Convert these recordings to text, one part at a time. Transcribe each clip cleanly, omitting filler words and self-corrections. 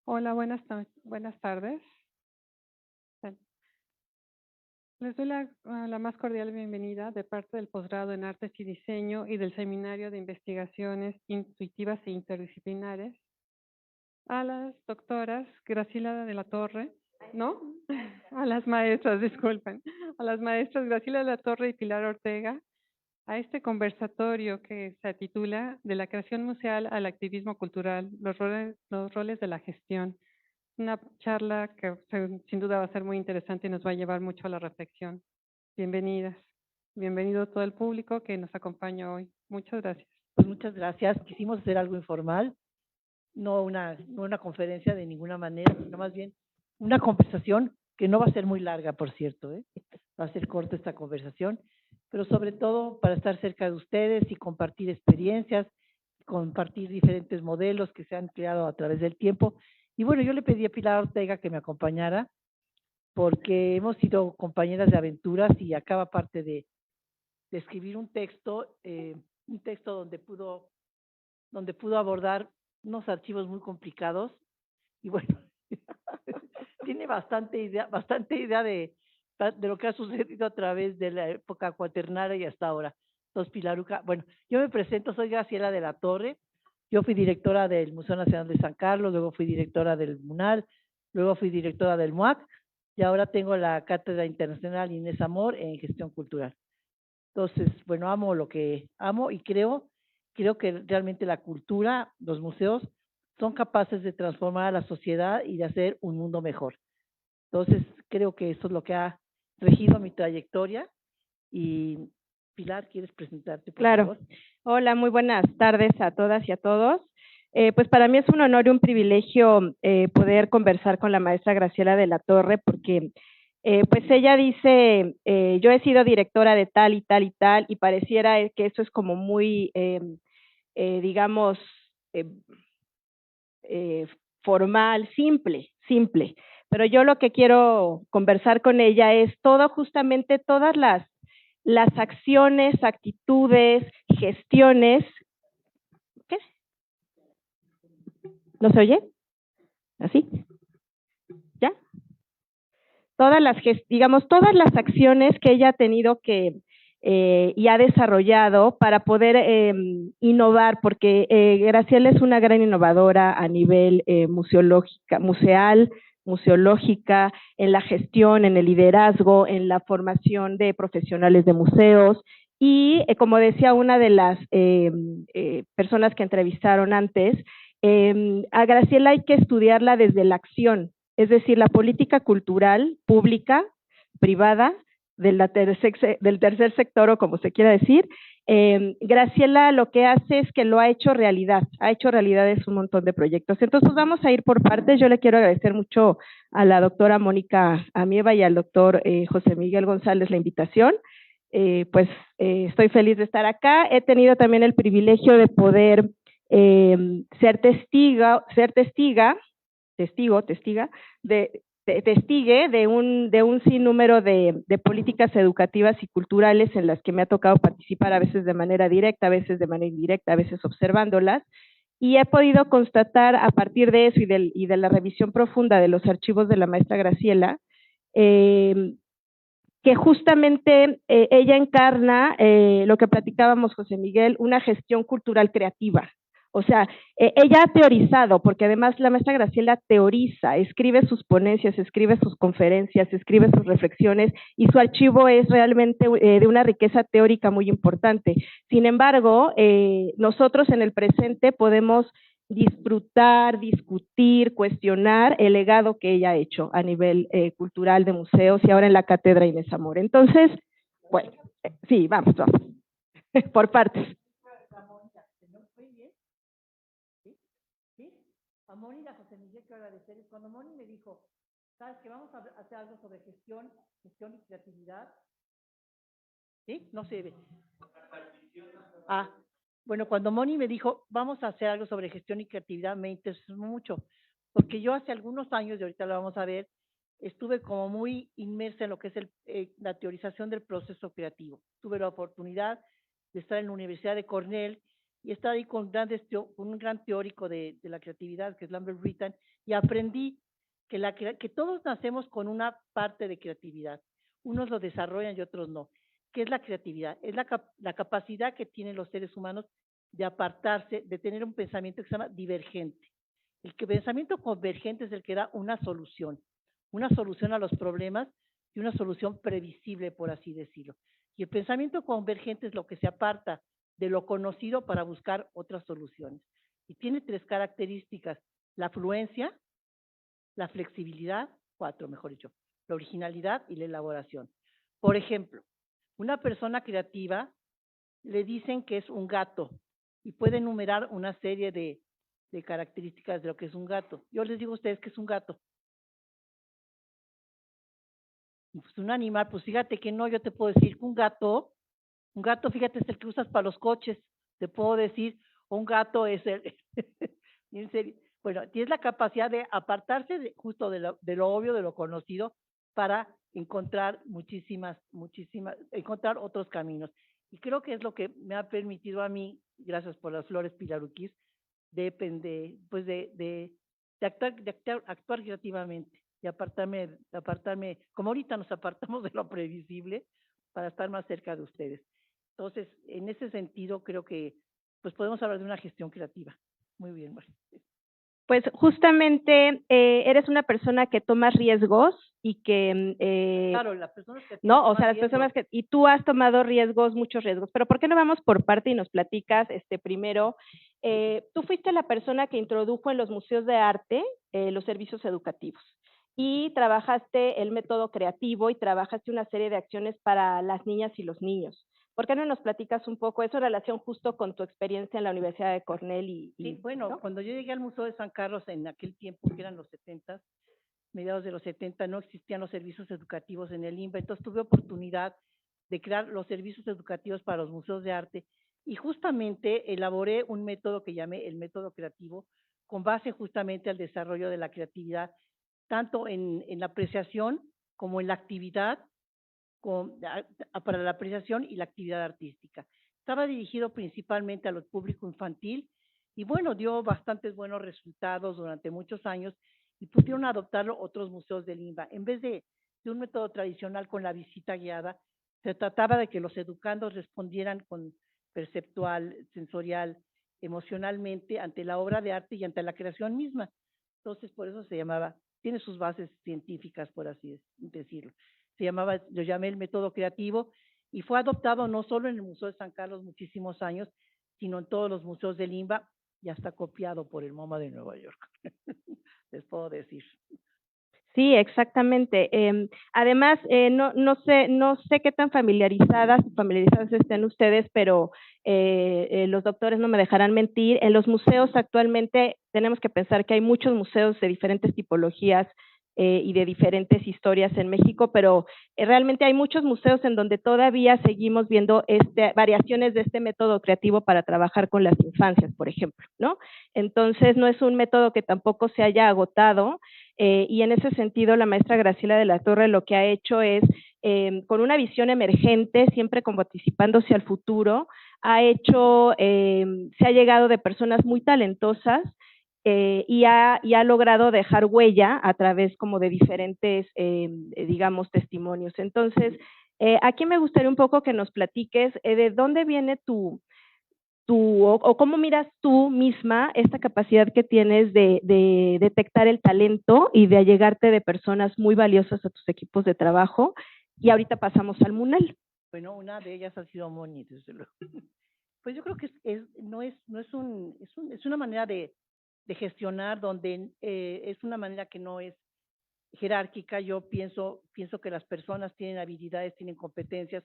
Hola, buenas tardes. Eh, Les doy la más cordial bienvenida de parte del posgrado en Artes y Diseño y del Seminario de Investigaciones Intuitivas e Interdisciplinares a las doctoras Graciela de la Torre, ¿no? A las maestras, disculpen, a las maestras Graciela de la Torre y Pilar Ortega, a este conversatorio que se titula De la creación museal al activismo cultural, los roles de la gestión. Una charla que sin duda va a ser muy interesante y nos va a llevar mucho a la reflexión. Bienvenidas. Bienvenido todo el público que nos acompaña hoy. Muchas gracias. Pues muchas gracias. Quisimos hacer algo informal, no una conferencia de ninguna manera, sino más bien una conversación que no va a ser muy larga, por cierto, ¿eh? Va a ser corta esta conversación, pero sobre todo para estar cerca de ustedes y compartir experiencias, compartir diferentes modelos que se han creado a través del tiempo. Y bueno, yo le pedí a Pilar Ortega que me acompañara porque hemos sido compañeras de aventuras y acaba parte de escribir un texto donde pudo abordar unos archivos muy complicados y bueno, tiene bastante idea de lo que ha sucedido a través de la época cuaternaria y hasta ahora. Entonces, Pilaruca, bueno, yo me presento, soy Graciela de la Torre, yo fui directora del Museo Nacional de San Carlos, luego fui directora del MUNAL, luego fui directora del MUAC y ahora tengo la Cátedra Internacional Inés Amor en Gestión Cultural. Entonces, bueno, amo lo que amo y creo que realmente la cultura, los museos, son capaces de transformar a la sociedad y de hacer un mundo mejor. Entonces, creo que eso es lo que ha regido mi trayectoria. Y Pilar, ¿quieres presentarte, por Claro. favor? Hola, muy buenas tardes a todas y a todos. Pues para mí es un honor y un privilegio poder conversar con la maestra Graciela de la Torre, porque pues ella dice, yo he sido directora de tal y tal y tal, y pareciera que eso es como muy, digamos, eh, eh, formal, simple. Pero yo lo que quiero conversar con ella es justamente todas las acciones, actitudes, gestiones. ¿Qué? ¿No se oye? ¿Así? ¿Ya? Todas las acciones que ella ha tenido que y ha desarrollado para poder innovar, porque Graciela es una gran innovadora a nivel museológica, en la gestión, en el liderazgo, en la formación de profesionales de museos. Y como decía una de las personas que entrevistaron antes, a Graciela hay que estudiarla desde la acción, es decir, la política cultural pública, privada, del tercer sector o como se quiera decir. Graciela lo que hace es que lo ha hecho realidades un montón de proyectos. Entonces vamos a ir por partes. Yo le quiero agradecer mucho a la doctora Mónica Amieva y al doctor José Miguel González la invitación. Estoy feliz de estar acá. He tenido también el privilegio de poder ser testiga de un sinnúmero de políticas educativas y culturales en las que me ha tocado participar, a veces de manera directa, a veces de manera indirecta, a veces observándolas, y he podido constatar a partir de eso y de la revisión profunda de los archivos de la maestra Graciela, que justamente ella encarna lo que platicábamos, José Miguel, una gestión cultural creativa. O sea, ella ha teorizado, porque además la maestra Graciela teoriza, escribe sus ponencias, escribe sus conferencias, escribe sus reflexiones, y su archivo es realmente de una riqueza teórica muy importante. Sin embargo, nosotros en el presente podemos disfrutar, discutir, cuestionar el legado que ella ha hecho a nivel cultural de museos y ahora en la Cátedra Inés Amor. Entonces, bueno, sí, vamos, por partes. A Moni y a José Miguel quiero agradecerles. Cuando Moni me dijo, ¿sabes que vamos a hacer algo sobre gestión y creatividad? ¿Sí? No se ve. Bueno, cuando Moni me dijo, vamos a hacer algo sobre gestión y creatividad, me interesó mucho, porque yo hace algunos años, y ahorita lo vamos a ver, estuve como muy inmersa en lo que es la teorización del proceso creativo. Tuve la oportunidad de estar en la Universidad de Cornell y estaba ahí con con un gran teórico de la creatividad, que es Lambert Brittan, y aprendí que todos nacemos con una parte de creatividad. Unos lo desarrollan y otros no. ¿Qué es la creatividad? Es la capacidad que tienen los seres humanos de apartarse, de tener un pensamiento que se llama divergente. Pensamiento convergente es el que da una solución a los problemas y una solución previsible, por así decirlo. Y el pensamiento convergente es lo que se aparta de lo conocido para buscar otras soluciones. Y tiene 3 características: la fluencia, la flexibilidad, 4, mejor dicho, la originalidad y la elaboración. Por ejemplo, una persona creativa le dicen que es un gato y puede enumerar una serie de características de lo que es un gato. Yo les digo a ustedes que es un gato. Pues un animal, pues fíjate que no, yo te puedo decir que un gato, fíjate, es el que usas para los coches, te puedo decir, un gato es el, en serio, bueno, tienes la capacidad de apartarse justo de lo obvio, de lo conocido, para encontrar encontrar otros caminos. Y creo que es lo que me ha permitido a mí, gracias por las flores pilaruquís, actuar creativamente y apartarme, como ahorita nos apartamos de lo previsible para estar más cerca de ustedes. Entonces, en ese sentido, creo que pues podemos hablar de una gestión creativa. Muy bien, María. Pues justamente eres una persona que toma riesgos y que Claro, las personas que no, o toman sea, las personas que y tú has tomado riesgos, muchos riesgos, pero ¿por qué no vamos por parte y nos platicas primero? Tú fuiste la persona que introdujo en los museos de arte los servicios educativos y trabajaste el método creativo y trabajaste una serie de acciones para las niñas y los niños. ¿Por qué no nos platicas un poco eso en relación justo con tu experiencia en la Universidad de Cornell Sí, bueno, ¿no? cuando yo llegué al Museo de San Carlos en aquel tiempo, que eran los 70, mediados de los 70, no existían los servicios educativos en el INBA, entonces tuve oportunidad de crear los servicios educativos para los museos de arte y justamente elaboré un método que llamé el método creativo, con base justamente al desarrollo de la creatividad, tanto en la apreciación como en la actividad, para la apreciación y la actividad artística. Estaba dirigido principalmente a los público infantil y bueno, dio bastantes buenos resultados durante muchos años y pudieron adoptarlo otros museos del INBA. En vez de un método tradicional con la visita guiada, se trataba de que los educandos respondieran con perceptual, sensorial, emocionalmente ante la obra de arte y ante la creación misma. Entonces, por eso se llamaba, tiene sus bases científicas, por así decirlo. Lo llamé el método creativo y fue adoptado no solo en el Museo de San Carlos muchísimos años, sino en todos los museos del INBA y hasta copiado por el MoMA de Nueva York. Les puedo decir. Sí, exactamente. Además, no sé qué tan familiarizadas estén ustedes, pero los doctores no me dejarán mentir. En los museos actualmente tenemos que pensar que hay muchos museos de diferentes tipologías y de diferentes historias en México, pero realmente hay muchos museos en donde todavía seguimos viendo variaciones de este método creativo para trabajar con las infancias, por ejemplo, ¿no? Entonces, no es un método que tampoco se haya agotado. Y en ese sentido, la maestra Graciela de la Torre lo que ha hecho es, con una visión emergente, siempre como anticipándose al futuro, se ha llegado de personas muy talentosas y ha logrado dejar huella a través como de diferentes, digamos, testimonios. Entonces, aquí me gustaría un poco que nos platiques de dónde viene o cómo miras tú misma esta capacidad que tienes de detectar el talento y de allegarte de personas muy valiosas a tus equipos de trabajo. Y ahorita pasamos al MUNAL. Bueno, una de ellas ha sido Moni, desde luego. Pues yo creo que es una manera de gestionar donde es una manera que no es jerárquica. Yo pienso que las personas tienen habilidades, tienen competencias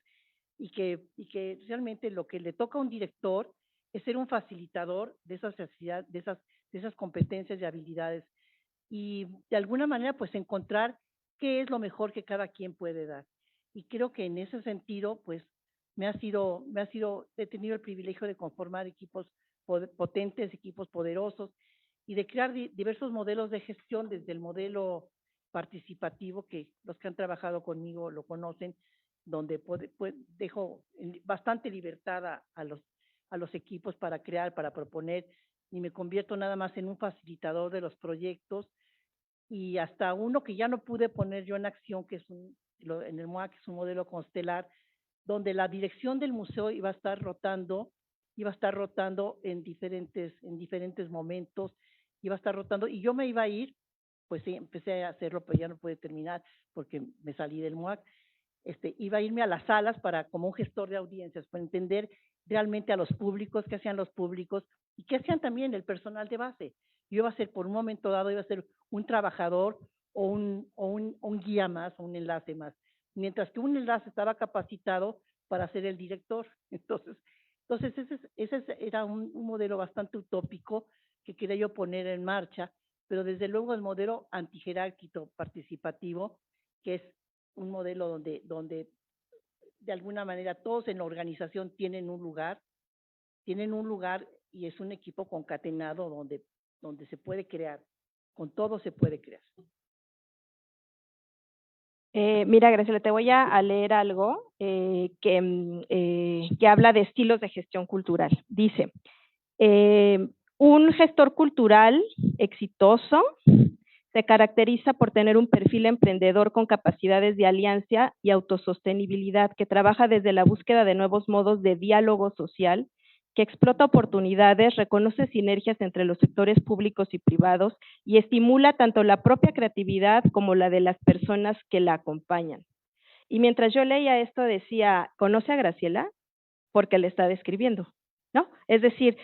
y que realmente lo que le toca a un director es ser un facilitador de de esas competencias y habilidades y de alguna manera pues encontrar qué es lo mejor que cada quien puede dar. Y creo que en ese sentido pues he tenido el privilegio de conformar equipos potentes, equipos poderosos y de crear diversos modelos de gestión, desde el modelo participativo, que los que han trabajado conmigo lo conocen, donde dejo bastante libertad a a los equipos para crear, para proponer, ni me convierto nada más en un facilitador de los proyectos, y hasta uno que ya no pude poner yo en acción, que es en el MOAC, que es un modelo constelar, donde la dirección del museo iba a estar rotando en diferentes momentos, iba a estar rotando, y yo me iba a ir, pues sí, empecé a hacerlo, pero ya no pude terminar porque me salí del MOAC. Iba a irme a las salas como un gestor de audiencias, para entender realmente a los públicos, qué hacían los públicos y qué hacían también el personal de base. Yo iba a ser, por un momento dado, iba a ser un trabajador o un guía más, o un enlace más, mientras que un enlace estaba capacitado para ser el director. Entonces ese era un modelo bastante utópico que quería yo poner en marcha, pero desde luego el modelo antijerárquico participativo, que es un modelo donde de alguna manera todos en la organización tienen un lugar y es un equipo concatenado donde se puede crear, con todo se puede crear. Mira, Graciela, te voy a leer algo que habla de estilos de gestión cultural. Dice, un gestor cultural exitoso se caracteriza por tener un perfil emprendedor con capacidades de alianza y autosostenibilidad, que trabaja desde la búsqueda de nuevos modos de diálogo social, que explota oportunidades, reconoce sinergias entre los sectores públicos y privados y estimula tanto la propia creatividad como la de las personas que la acompañan. Y mientras yo leía esto decía, ¿conoce a Graciela? Porque le está describiendo, ¿no? Es decir,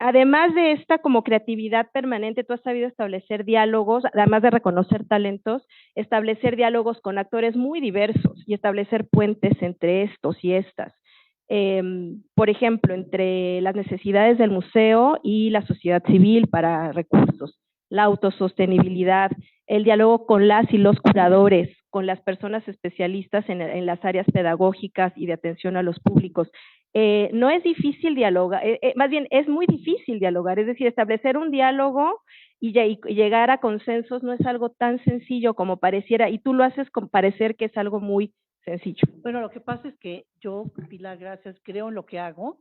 además de esta como creatividad permanente, tú has sabido establecer diálogos, además de reconocer talentos, establecer diálogos con actores muy diversos y establecer puentes entre estos y estas. Por ejemplo, entre las necesidades del museo y la sociedad civil para recursos, la autosostenibilidad, el diálogo con las y los curadores, con las personas especialistas en las áreas pedagógicas y de atención a los públicos. No es difícil dialogar, más bien es muy difícil dialogar, es decir, establecer un diálogo y llegar a consensos no es algo tan sencillo como pareciera, y tú lo haces con parecer que es algo muy sencillo. Bueno, lo que pasa es que yo, Pilar, gracias, creo en lo que hago,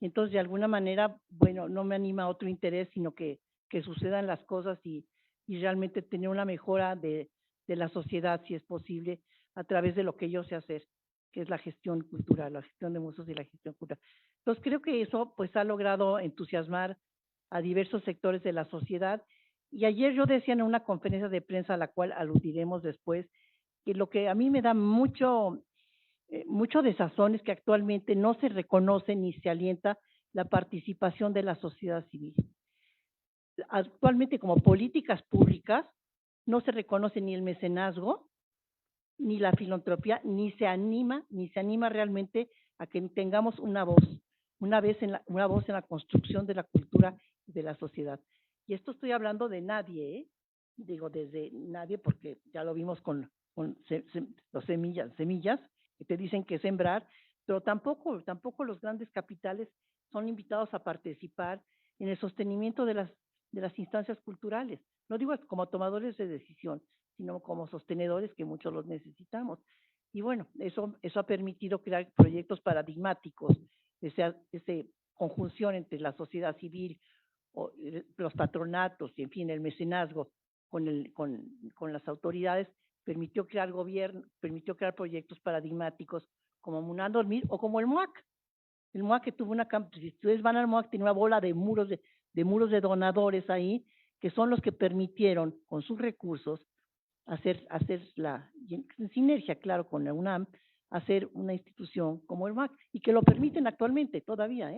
y entonces de alguna manera, bueno, no me anima otro interés, sino que sucedan las cosas y realmente tener una mejora de la sociedad, si es posible, a través de lo que yo sé hacer, que es la gestión cultural, la gestión de museos y la gestión cultural. Entonces creo que eso pues ha logrado entusiasmar a diversos sectores de la sociedad, y ayer yo decía en una conferencia de prensa a la cual aludiremos después, que lo que a mí me da mucho desazón es que actualmente no se reconoce ni se alienta la participación de la sociedad civil. Actualmente, como políticas públicas, no se reconoce ni el mecenazgo, ni la filantropía, ni se anima realmente a que tengamos una voz en la construcción de la cultura y de la sociedad. Y esto estoy hablando de nadie, ¿eh? Digo, desde nadie, porque ya lo vimos con los semillas, que te dicen que sembrar, pero tampoco los grandes capitales son invitados a participar en el sostenimiento de las instancias culturales. No digo como tomadores de decisión, sino como sostenedores, que muchos los necesitamos. Y bueno, eso ha permitido crear proyectos paradigmáticos, esa conjunción entre la sociedad civil, los patronatos y, en fin, el mecenazgo con las autoridades, permitió crear proyectos paradigmáticos como Munar Dormir o como el MOAC. El MOAC que tuvo si ustedes van al MOAC, tiene una bola de muros de donadores ahí, que son los que permitieron, con sus recursos, hacer en sinergia, claro, con la UNAM, hacer una institución como el MOAC, y que lo permiten actualmente, todavía,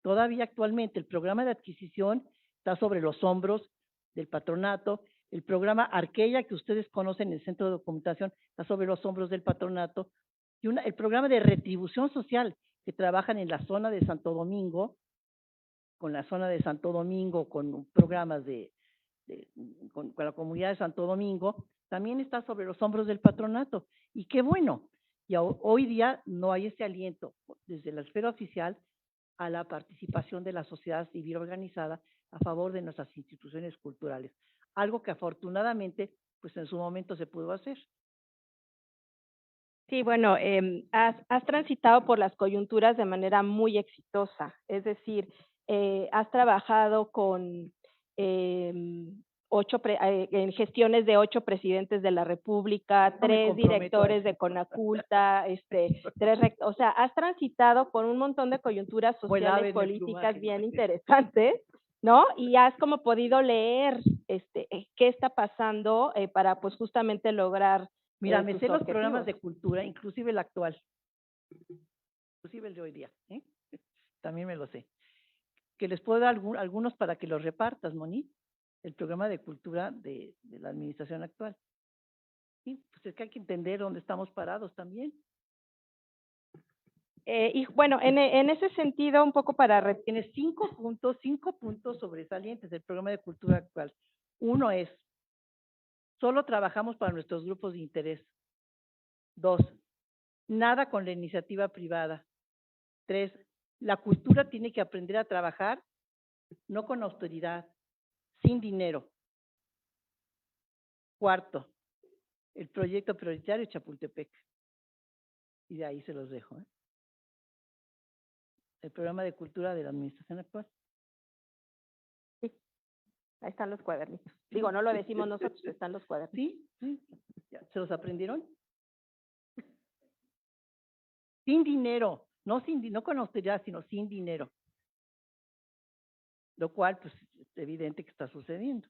Todavía actualmente el programa de adquisición está sobre los hombros del patronato, el programa Arqueya, que ustedes conocen, el Centro de Documentación, está sobre los hombros del patronato, y el programa de retribución social, que trabajan en la zona de Santo Domingo, con programas con la comunidad de Santo Domingo, también está sobre los hombros del patronato. Y qué bueno, y hoy día no hay ese aliento desde la esfera oficial a la participación de la sociedad civil organizada a favor de nuestras instituciones culturales. Algo que afortunadamente, pues en su momento se pudo hacer. Sí, bueno, has transitado por las coyunturas de manera muy exitosa, es decir, has trabajado con em, en gestiones de 8 presidentes de la República, No me 3 comprometo a directores de eso. Conaculta, 3 o sea, has transitado por un montón de coyunturas Como el ave sociales, en el políticas plumaje. bien interesantes, ¿no? Y has como podido leer qué está pasando para pues justamente lograr Mira, me tus sé los programas objetivos. de cultura, inclusive el actual, inclusive el de hoy día, ¿eh? También me lo sé. Que les puedo dar algunos para que los repartas, Moni, el programa de cultura de la administración actual. Sí, pues es que hay que entender dónde estamos parados también. Y bueno, en ese sentido, un poco para... Tienes 5 puntos sobresalientes del programa de cultura actual. Uno es, solo trabajamos para nuestros grupos de interés. 2, nada con la iniciativa privada. 3, la cultura tiene que aprender a trabajar no con austeridad, sin dinero. 4, el proyecto prioritario Chapultepec. Y de ahí se los dejo, ¿eh? El programa de cultura de la administración actual. Sí, ahí están los cuadernitos. Digo, no lo decimos nosotros, están los cuadernitos. Sí, sí. Ya, ¿se los aprendieron? Sin dinero, no con austeridad, sino sin dinero. Lo cual, pues, es evidente que está sucediendo.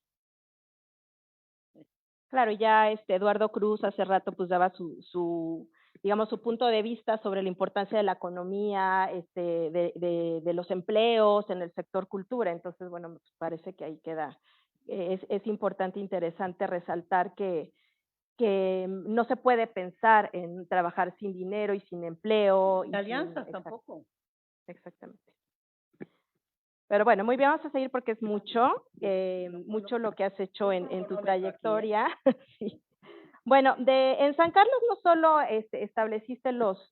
Claro, ya Eduardo Cruz hace rato pues daba digamos, su punto de vista sobre la importancia de la economía, de los empleos en el sector cultura. Entonces, bueno, me parece que ahí queda, es importante, interesante resaltar que no se puede pensar en trabajar sin dinero y sin empleo. Y Alianzas tampoco. Exactamente. Pero bueno, muy bien, vamos a seguir porque es mucho, mucho lo que has hecho en tu trayectoria. Sí. Bueno, en San Carlos no solo estableciste los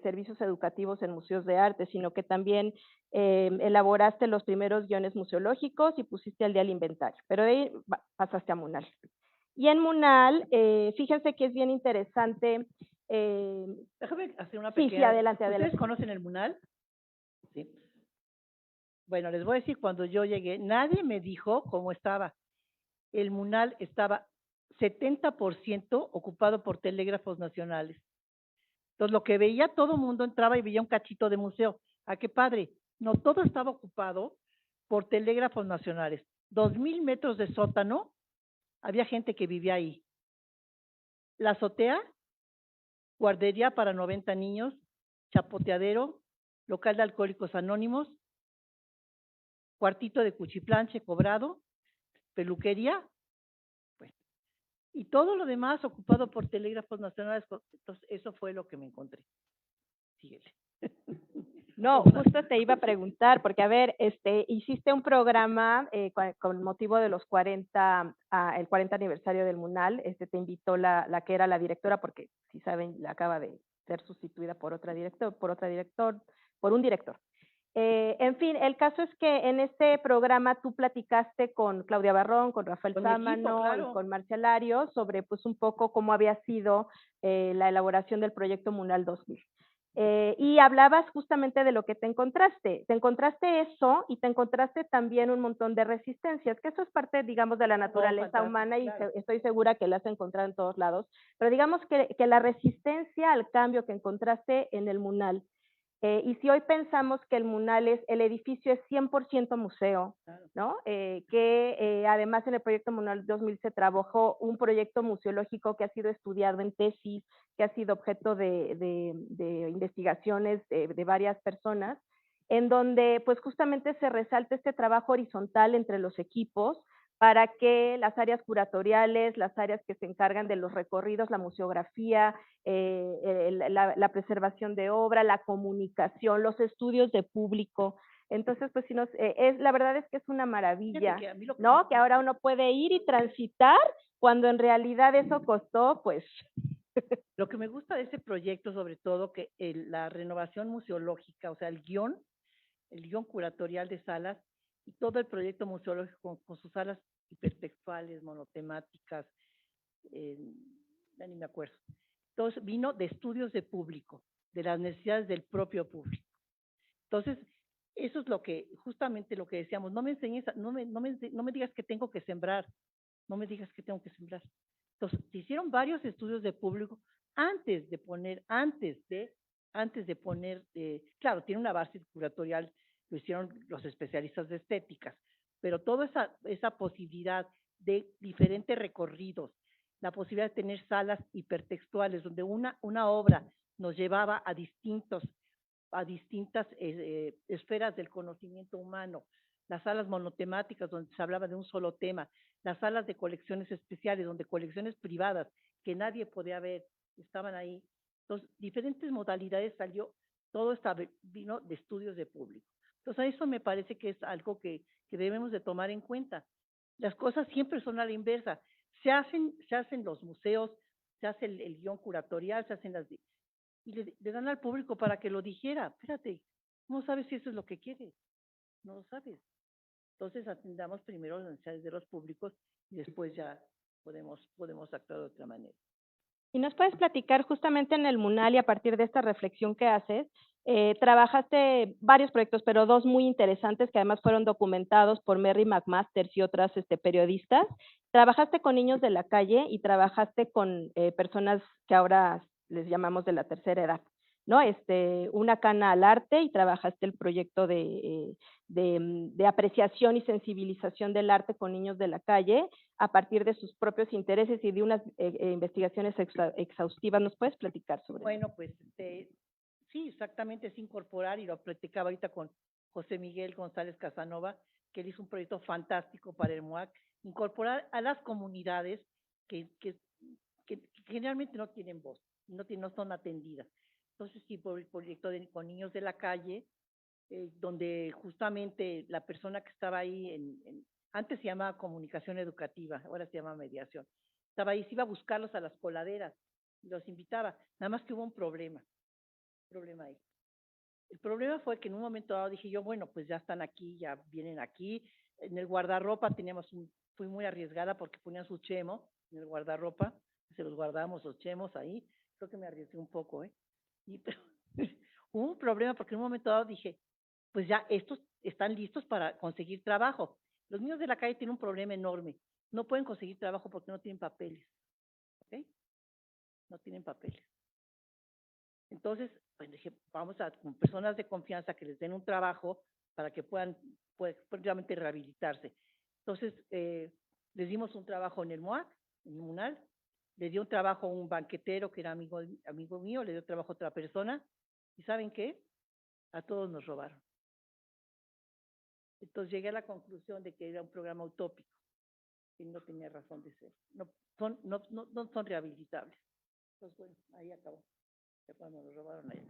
servicios educativos en museos de arte, sino que también elaboraste los primeros guiones museológicos y pusiste al día el inventario, pero de ahí pasaste a Munal. Y en Munal, fíjense que es bien interesante. Déjame hacer una Sí, pequeña... sí, adelante, ¿Ustedes adelante. conocen el Munal? Sí. Bueno, les voy a decir, cuando yo llegué, nadie me dijo cómo estaba. El Munal estaba 70% ocupado por telégrafos nacionales. Entonces, lo que veía, todo el mundo entraba y veía un cachito de museo. ¡Ah, qué padre! No, todo estaba ocupado por telégrafos nacionales. 2,000 metros de sótano, había gente que vivía ahí. La azotea, guardería para 90 niños, chapoteadero, local de alcohólicos anónimos, cuartito de cuchiplanche cobrado, peluquería, pues, y todo lo demás ocupado por telégrafos nacionales. Entonces, eso fue lo que me encontré. Síguele. No, justo te iba a preguntar, porque a ver, hiciste un programa con motivo de los 40, el 40 aniversario del Munal, te invitó la que era la directora, porque si saben, la acaba de ser sustituida por un director. En fin, el caso es que en este programa tú platicaste con Claudia Barrón, con Rafael Con mi equipo, Sámano claro. y con Marcia Lario sobre pues un poco cómo había sido la elaboración del proyecto Munal 2000. Y hablabas justamente de lo que te encontraste. Te encontraste eso y te encontraste también un montón de resistencias, que eso es parte, digamos, de la naturaleza humana y claro. estoy segura que la has encontrado en todos lados. Pero digamos que la resistencia al cambio que encontraste en el Munal, y si hoy pensamos que el Munal el edificio es 100% museo, ¿no? Que además en el proyecto Munal 2000 se trabajó un proyecto museológico que ha sido estudiado en tesis, que ha sido objeto de investigaciones de varias personas, en donde pues justamente se resalta este trabajo horizontal entre los equipos para que las áreas curatoriales, las áreas que se encargan de los recorridos, la museografía, la preservación de obra, la comunicación, los estudios de público. Entonces, pues la verdad es que es una maravilla, ¿no? Que ahora uno puede ir y transitar cuando en realidad eso costó, pues... Lo que me gusta de ese proyecto, sobre todo, que la renovación museológica, o sea, el guión curatorial de salas y todo el proyecto museológico con sus salas hipertextuales, monotemáticas, ya ni me acuerdo. Entonces, vino de estudios de público, de las necesidades del propio público. Entonces, eso es lo que, justamente lo que decíamos, no me enseñes, no me digas que tengo que sembrar, no me digas que tengo que sembrar. Entonces, se hicieron varios estudios de público antes de poner, claro, tiene una base curatorial, lo hicieron los especialistas de estéticas, pero toda esa posibilidad de diferentes recorridos, la posibilidad de tener salas hipertextuales, donde una obra nos llevaba a distintas esferas del conocimiento humano, las salas monotemáticas donde se hablaba de un solo tema, las salas de colecciones especiales, donde colecciones privadas que nadie podía ver estaban ahí. Entonces, diferentes modalidades salió, todo vino de estudios de público. Entonces, a eso me parece que es algo que debemos de tomar en cuenta. Las cosas siempre son a la inversa. Se hacen los museos, se hace el guión curatorial, se hacen y le dan al público para que lo dijera. Espérate, ¿cómo sabes si eso es lo que quieres? No lo sabes. Entonces atendamos primero las necesidades de los públicos y después ya podemos actuar de otra manera. ¿Y nos puedes platicar justamente en el MUNAL y a partir de esta reflexión que haces? Trabajaste varios proyectos, pero dos muy interesantes que además fueron documentados por Mary McMasters y otras periodistas. Trabajaste con niños de la calle y trabajaste con personas que ahora les llamamos de la tercera edad, ¿no? Una cana al arte y trabajaste el proyecto de apreciación y sensibilización del arte con niños de la calle a partir de sus propios intereses y de unas investigaciones exhaustivas. ¿Nos puedes platicar sobre eso? Bueno, pues sí, exactamente, es incorporar, y lo platicaba ahorita con José Miguel González Casanova, que él hizo un proyecto fantástico para el MUAC, incorporar a las comunidades que generalmente no tienen voz, no son atendidas. Entonces, sí, por el proyecto con niños de la calle, donde justamente la persona que estaba ahí, antes se llamaba comunicación educativa, ahora se llama mediación, estaba ahí, se iba a buscarlos a las coladeras, los invitaba, nada más que hubo un problema ahí. El problema fue que en un momento dado dije yo, bueno, pues ya están aquí, ya vienen aquí. En el guardarropa fui muy arriesgada porque ponían su chemo en el guardarropa, se los guardábamos los chemos ahí, creo que me arriesgué un poco, pero hubo un problema porque en un momento dado dije, pues ya estos están listos para conseguir trabajo. Los niños de la calle tienen un problema enorme, no pueden conseguir trabajo porque no tienen papeles, ¿ok? No tienen papeles. Entonces, pues dije, vamos con personas de confianza que les den un trabajo para que puedan realmente rehabilitarse. Entonces, les dimos un trabajo en el MUAC, en el MUNAL, le dio un trabajo a un banquetero que era amigo mío, le dio trabajo a otra persona, y ¿saben qué? A todos nos robaron. Entonces llegué a la conclusión de que era un programa utópico, que no tenía razón de ser. No son rehabilitables. Entonces, bueno, ahí acabó. Cuando nos robaron ahí.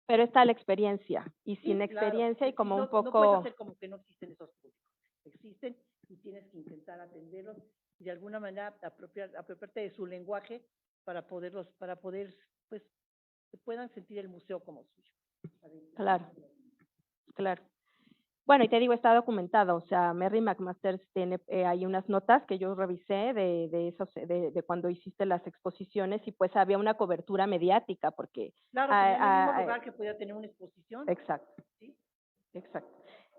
Pero está la experiencia, y sin Sí, experiencia claro. y como no, un poco... No puedes hacer como que no existen esos públicos. Existen y tienes que intentar atenderlos y de alguna manera apropiarte de su lenguaje para poder, pues, que puedan sentir el museo como suyo. Claro, claro. Bueno, y te digo, está documentado, o sea, Mary McMasters tiene, hay unas notas que yo revisé de cuando hiciste las exposiciones y pues había una cobertura mediática porque... Claro, tenía el mismo lugar que podía tener una exposición. Exacto. ¿Sí? Exacto.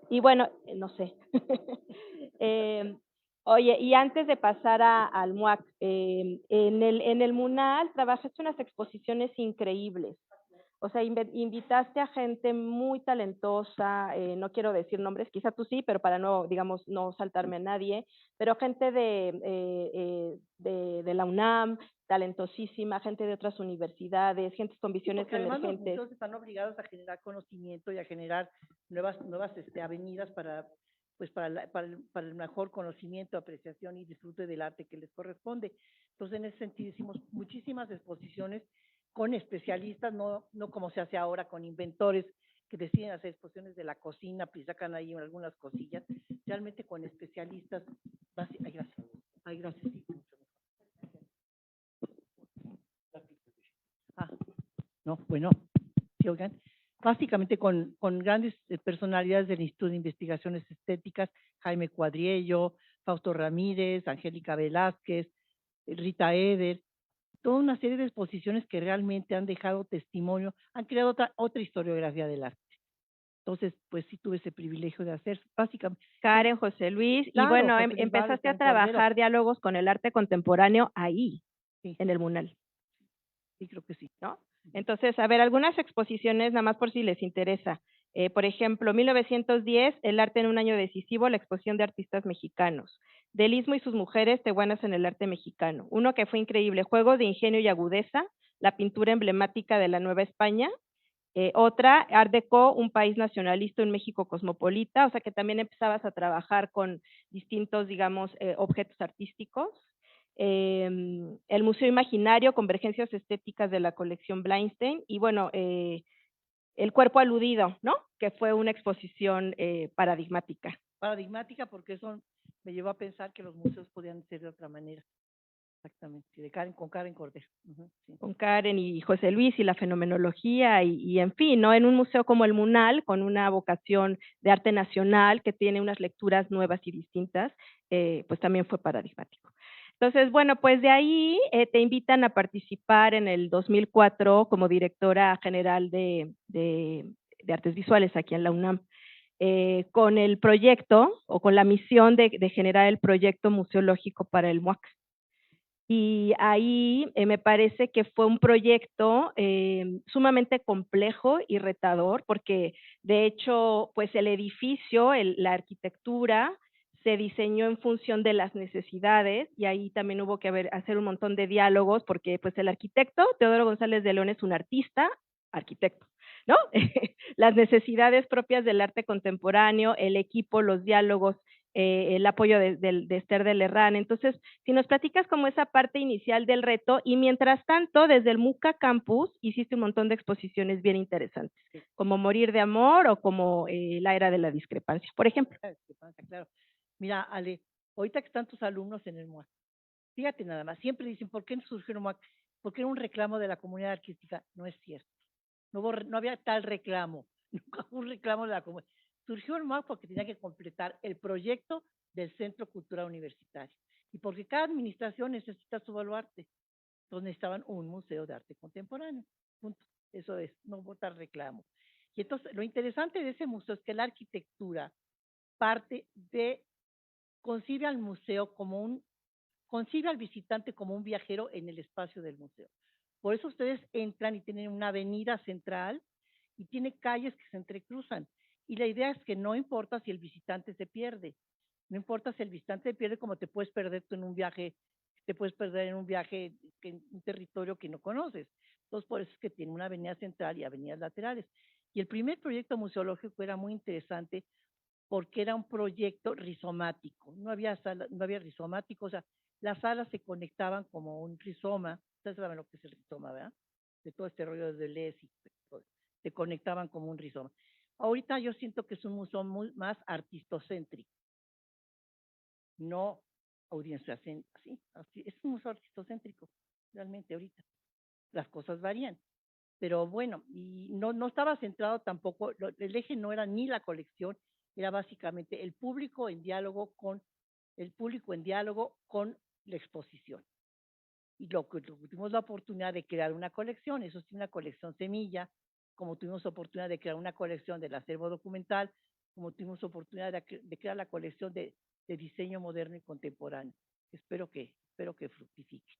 Y bueno, no sé. Oye, y antes de pasar al MUAC, en el MUNAL trabajaste unas exposiciones increíbles. O sea, invitaste a gente muy talentosa, no quiero decir nombres, quizá tú sí, pero para no, digamos, no saltarme a nadie, pero gente de la UNAM, talentosísima, gente de otras universidades, gente con visiones porque además emergentes. Los museos están obligados a generar conocimiento y a generar nuevas avenidas para el mejor conocimiento, apreciación y disfrute del arte que les corresponde. Entonces, en ese sentido, hicimos muchísimas exposiciones con especialistas, no como se hace ahora con inventores que deciden hacer exposiciones de la cocina, pues sacan ahí algunas cosillas, realmente con especialistas. Ay, gracias. Ay, gracias. No, bueno, sí, oigan, básicamente con grandes personalidades del Instituto de Investigaciones Estéticas, Jaime Cuadriello, Fausto Ramírez, Angélica Velázquez, Rita Eder, toda una serie de exposiciones que realmente han dejado testimonio, han creado otra historiografía del arte. Entonces, pues sí tuve ese privilegio de hacer, básicamente. Karen, José Luis, y Claro, bueno, José Luis Vázquez, empezaste a Karen Cordero. trabajar diálogos con el arte contemporáneo ahí, Sí, en el MUNAL, sí, creo que sí. ¿no? Entonces, a ver, algunas exposiciones, nada más por si les interesa. Por ejemplo, 1910, El arte en un año decisivo, la exposición de artistas mexicanos. Del Istmo y sus mujeres, tehuanas en el arte mexicano. Uno que fue increíble, Juego de ingenio y agudeza, la pintura emblemática de la Nueva España. Otra, Art Deco, un país nacionalista, un México cosmopolita, o sea que también empezabas a trabajar con distintos, digamos, objetos artísticos. El Museo Imaginario, Convergencias Estéticas de la colección Blindstein, y bueno, El cuerpo aludido, ¿no? Que fue una exposición paradigmática. Paradigmática, porque eso me llevó a pensar que los museos podían ser de otra manera. Exactamente, con Karen Cordero. Sí. Con Karen y José Luis y la fenomenología y en fin, ¿no? En un museo como el MUNAL, con una vocación de arte nacional que tiene unas lecturas nuevas y distintas, pues también fue paradigmático. Entonces, bueno, pues de ahí te invitan a participar en el 2004 como directora general de artes visuales aquí en la UNAM. Con el proyecto o con la misión de generar el proyecto museológico para el MUAC. Y ahí me parece que fue un proyecto sumamente complejo y retador, porque de hecho, pues el edificio, la arquitectura, se diseñó en función de las necesidades y ahí también hubo que hacer un montón de diálogos, porque pues el arquitecto, Teodoro González de León, es un artista, arquitecto, ¿no? Las necesidades propias del arte contemporáneo, el equipo, los diálogos, el apoyo de Esther de Lerrán. Entonces, si nos platicas como esa parte inicial del reto, y mientras tanto, desde el MUCA Campus, hiciste un montón de exposiciones bien interesantes, como Morir de Amor o como La Era de la Discrepancia, por ejemplo. Claro. Mira, Ale, ahorita que están tus alumnos en el MUAC, fíjate nada más, siempre dicen, ¿por qué no surgió el MUAC? Porque era un reclamo de la comunidad artística. No es cierto. No había tal reclamo. Nunca hubo un reclamo de la comunidad. Surgió el MUAC porque tenía que completar el proyecto del Centro Cultural Universitario. Y porque cada administración necesita su baluarte. Entonces necesitaban un museo de arte contemporáneo. Punto. Eso es, no hubo tal reclamo. Y entonces, lo interesante de ese museo es que la arquitectura parte de, concibe al museo como concibe al visitante como un viajero en el espacio del museo. Por eso ustedes entran y tienen una avenida central y tiene calles que se entrecruzan. Y la idea es que no importa si el visitante se pierde, no importa si el visitante se pierde, como te puedes perder tú en un viaje, te puedes perder en un viaje en un territorio que no conoces. Entonces, por eso es que tiene una avenida central y avenidas laterales. Y el primer proyecto museológico era muy interesante porque era un proyecto rizomático. No había rizomático, o sea, las salas se conectaban como un rizoma. Ustedes saben lo que es el rizoma, ¿verdad? De todo este rollo de Deleuze, se conectaban como un rizoma. Ahorita yo siento que es un museo más artistocéntrico, no audiencia céntrica, así, es un museo artistocéntrico, realmente ahorita. Las cosas varían. Pero bueno, y no estaba centrado tampoco, el eje no era ni la colección, era básicamente el público en diálogo con la exposición. Y lo que tuvimos la oportunidad de crear una colección, eso sí, una colección semilla, como tuvimos oportunidad de crear una colección del acervo documental, como tuvimos oportunidad de crear la colección de diseño moderno y contemporáneo. Espero que fructifique.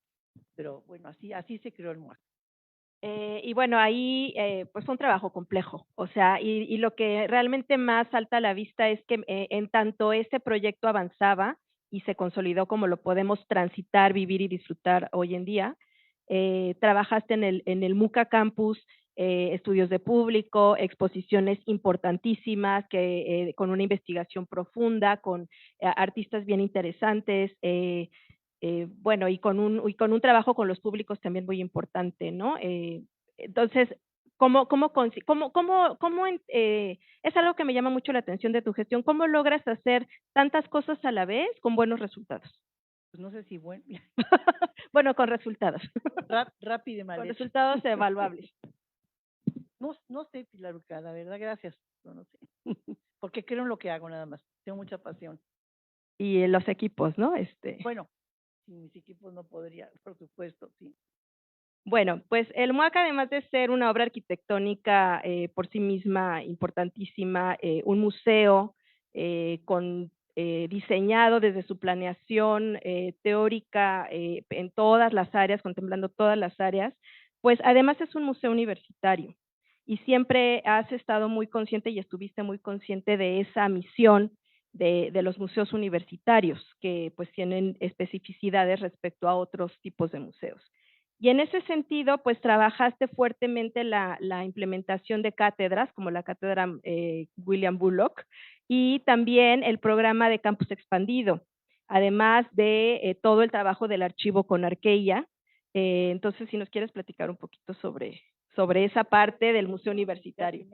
Pero bueno, así se creó el MUAC. Y bueno, ahí pues fue un trabajo complejo, o sea, y lo que realmente más salta a la vista es que en tanto este proyecto avanzaba y se consolidó como lo podemos transitar, vivir y disfrutar hoy en día, trabajaste en el MUCA Campus, estudios de público, exposiciones importantísimas, con una investigación profunda, con artistas bien interesantes, bueno, y con un trabajo con los públicos también muy importante, ¿no? Entonces, es algo que me llama mucho la atención de tu gestión, ¿cómo logras hacer tantas cosas a la vez con buenos resultados? Pues no sé si bueno, Bueno, con resultados, rápido y mal con hecho. resultados evaluables. No sé, Pilar, la verdad, gracias. No sé. Porque creo en lo que hago nada más. Tengo mucha pasión. Y los equipos, ¿no? Bueno, sin mis equipos no podría, por supuesto, sí. Bueno, pues el MUAC, además de ser una obra arquitectónica por sí misma importantísima, un museo diseñado desde su planeación teórica en todas las áreas, contemplando todas las áreas, pues además es un museo universitario y siempre has estado muy consciente y estuviste muy consciente de esa misión de los museos universitarios, que pues tienen especificidades respecto a otros tipos de museos. Y en ese sentido, pues trabajaste fuertemente la implementación de cátedras, como la cátedra William Bullock, y también el programa de campus expandido, además de todo el trabajo del archivo con Arqueia. Entonces, si nos quieres platicar un poquito sobre esa parte del museo universitario.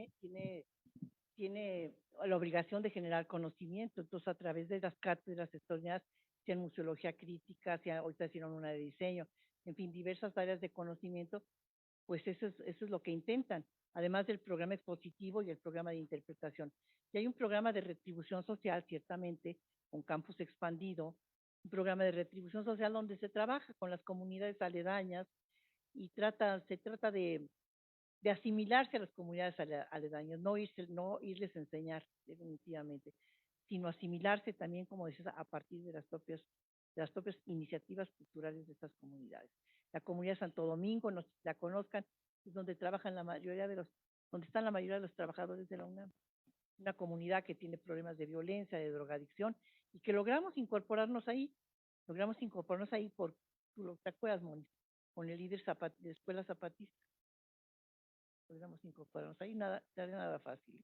Tiene la obligación de generar conocimiento, entonces a través de las cátedras extraordinarias, sea en museología crítica, sea ahorita hicieron una de diseño, en fin, diversas áreas de conocimiento, pues eso es lo que intentan, además del programa expositivo y el programa de interpretación. Y hay un programa de retribución social, ciertamente, con campus expandido, un programa de retribución social donde se trabaja con las comunidades aledañas y se trata de asimilarse a las comunidades aledañas, no irles a enseñar definitivamente, sino asimilarse también, como dices, a partir de las propias iniciativas culturales de estas comunidades. La comunidad de Santo Domingo, la conozcan, es donde trabajan donde están la mayoría de los trabajadores de la UNAM. Una comunidad que tiene problemas de violencia, de drogadicción, y que logramos incorporarnos ahí por, tú te acuerdas, Moni, con el líder de escuela zapatista. Logramos incorporarnos ahí, nada fácil.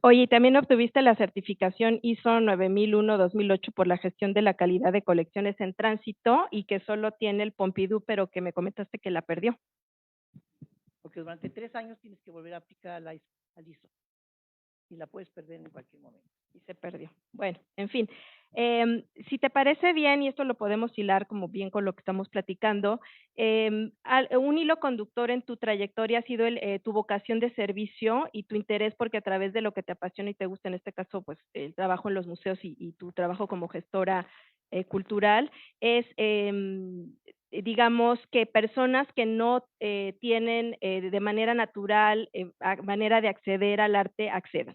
Oye, también obtuviste la certificación ISO 9001-2008 por la gestión de la calidad de colecciones en tránsito y que solo tiene el Pompidou, pero que me comentaste que la perdió. Porque durante 3 años tienes que volver a aplicar al ISO y la puedes perder en cualquier momento. Y se perdió. Bueno, en fin, si te parece bien, y esto lo podemos hilar como bien con lo que estamos platicando, un hilo conductor en tu trayectoria ha sido tu vocación de servicio y tu interés porque a través de lo que te apasiona y te gusta, en este caso, pues el trabajo en los museos y tu trabajo como gestora cultural, es, digamos, que personas que no tienen de manera natural manera de acceder al arte, accedan.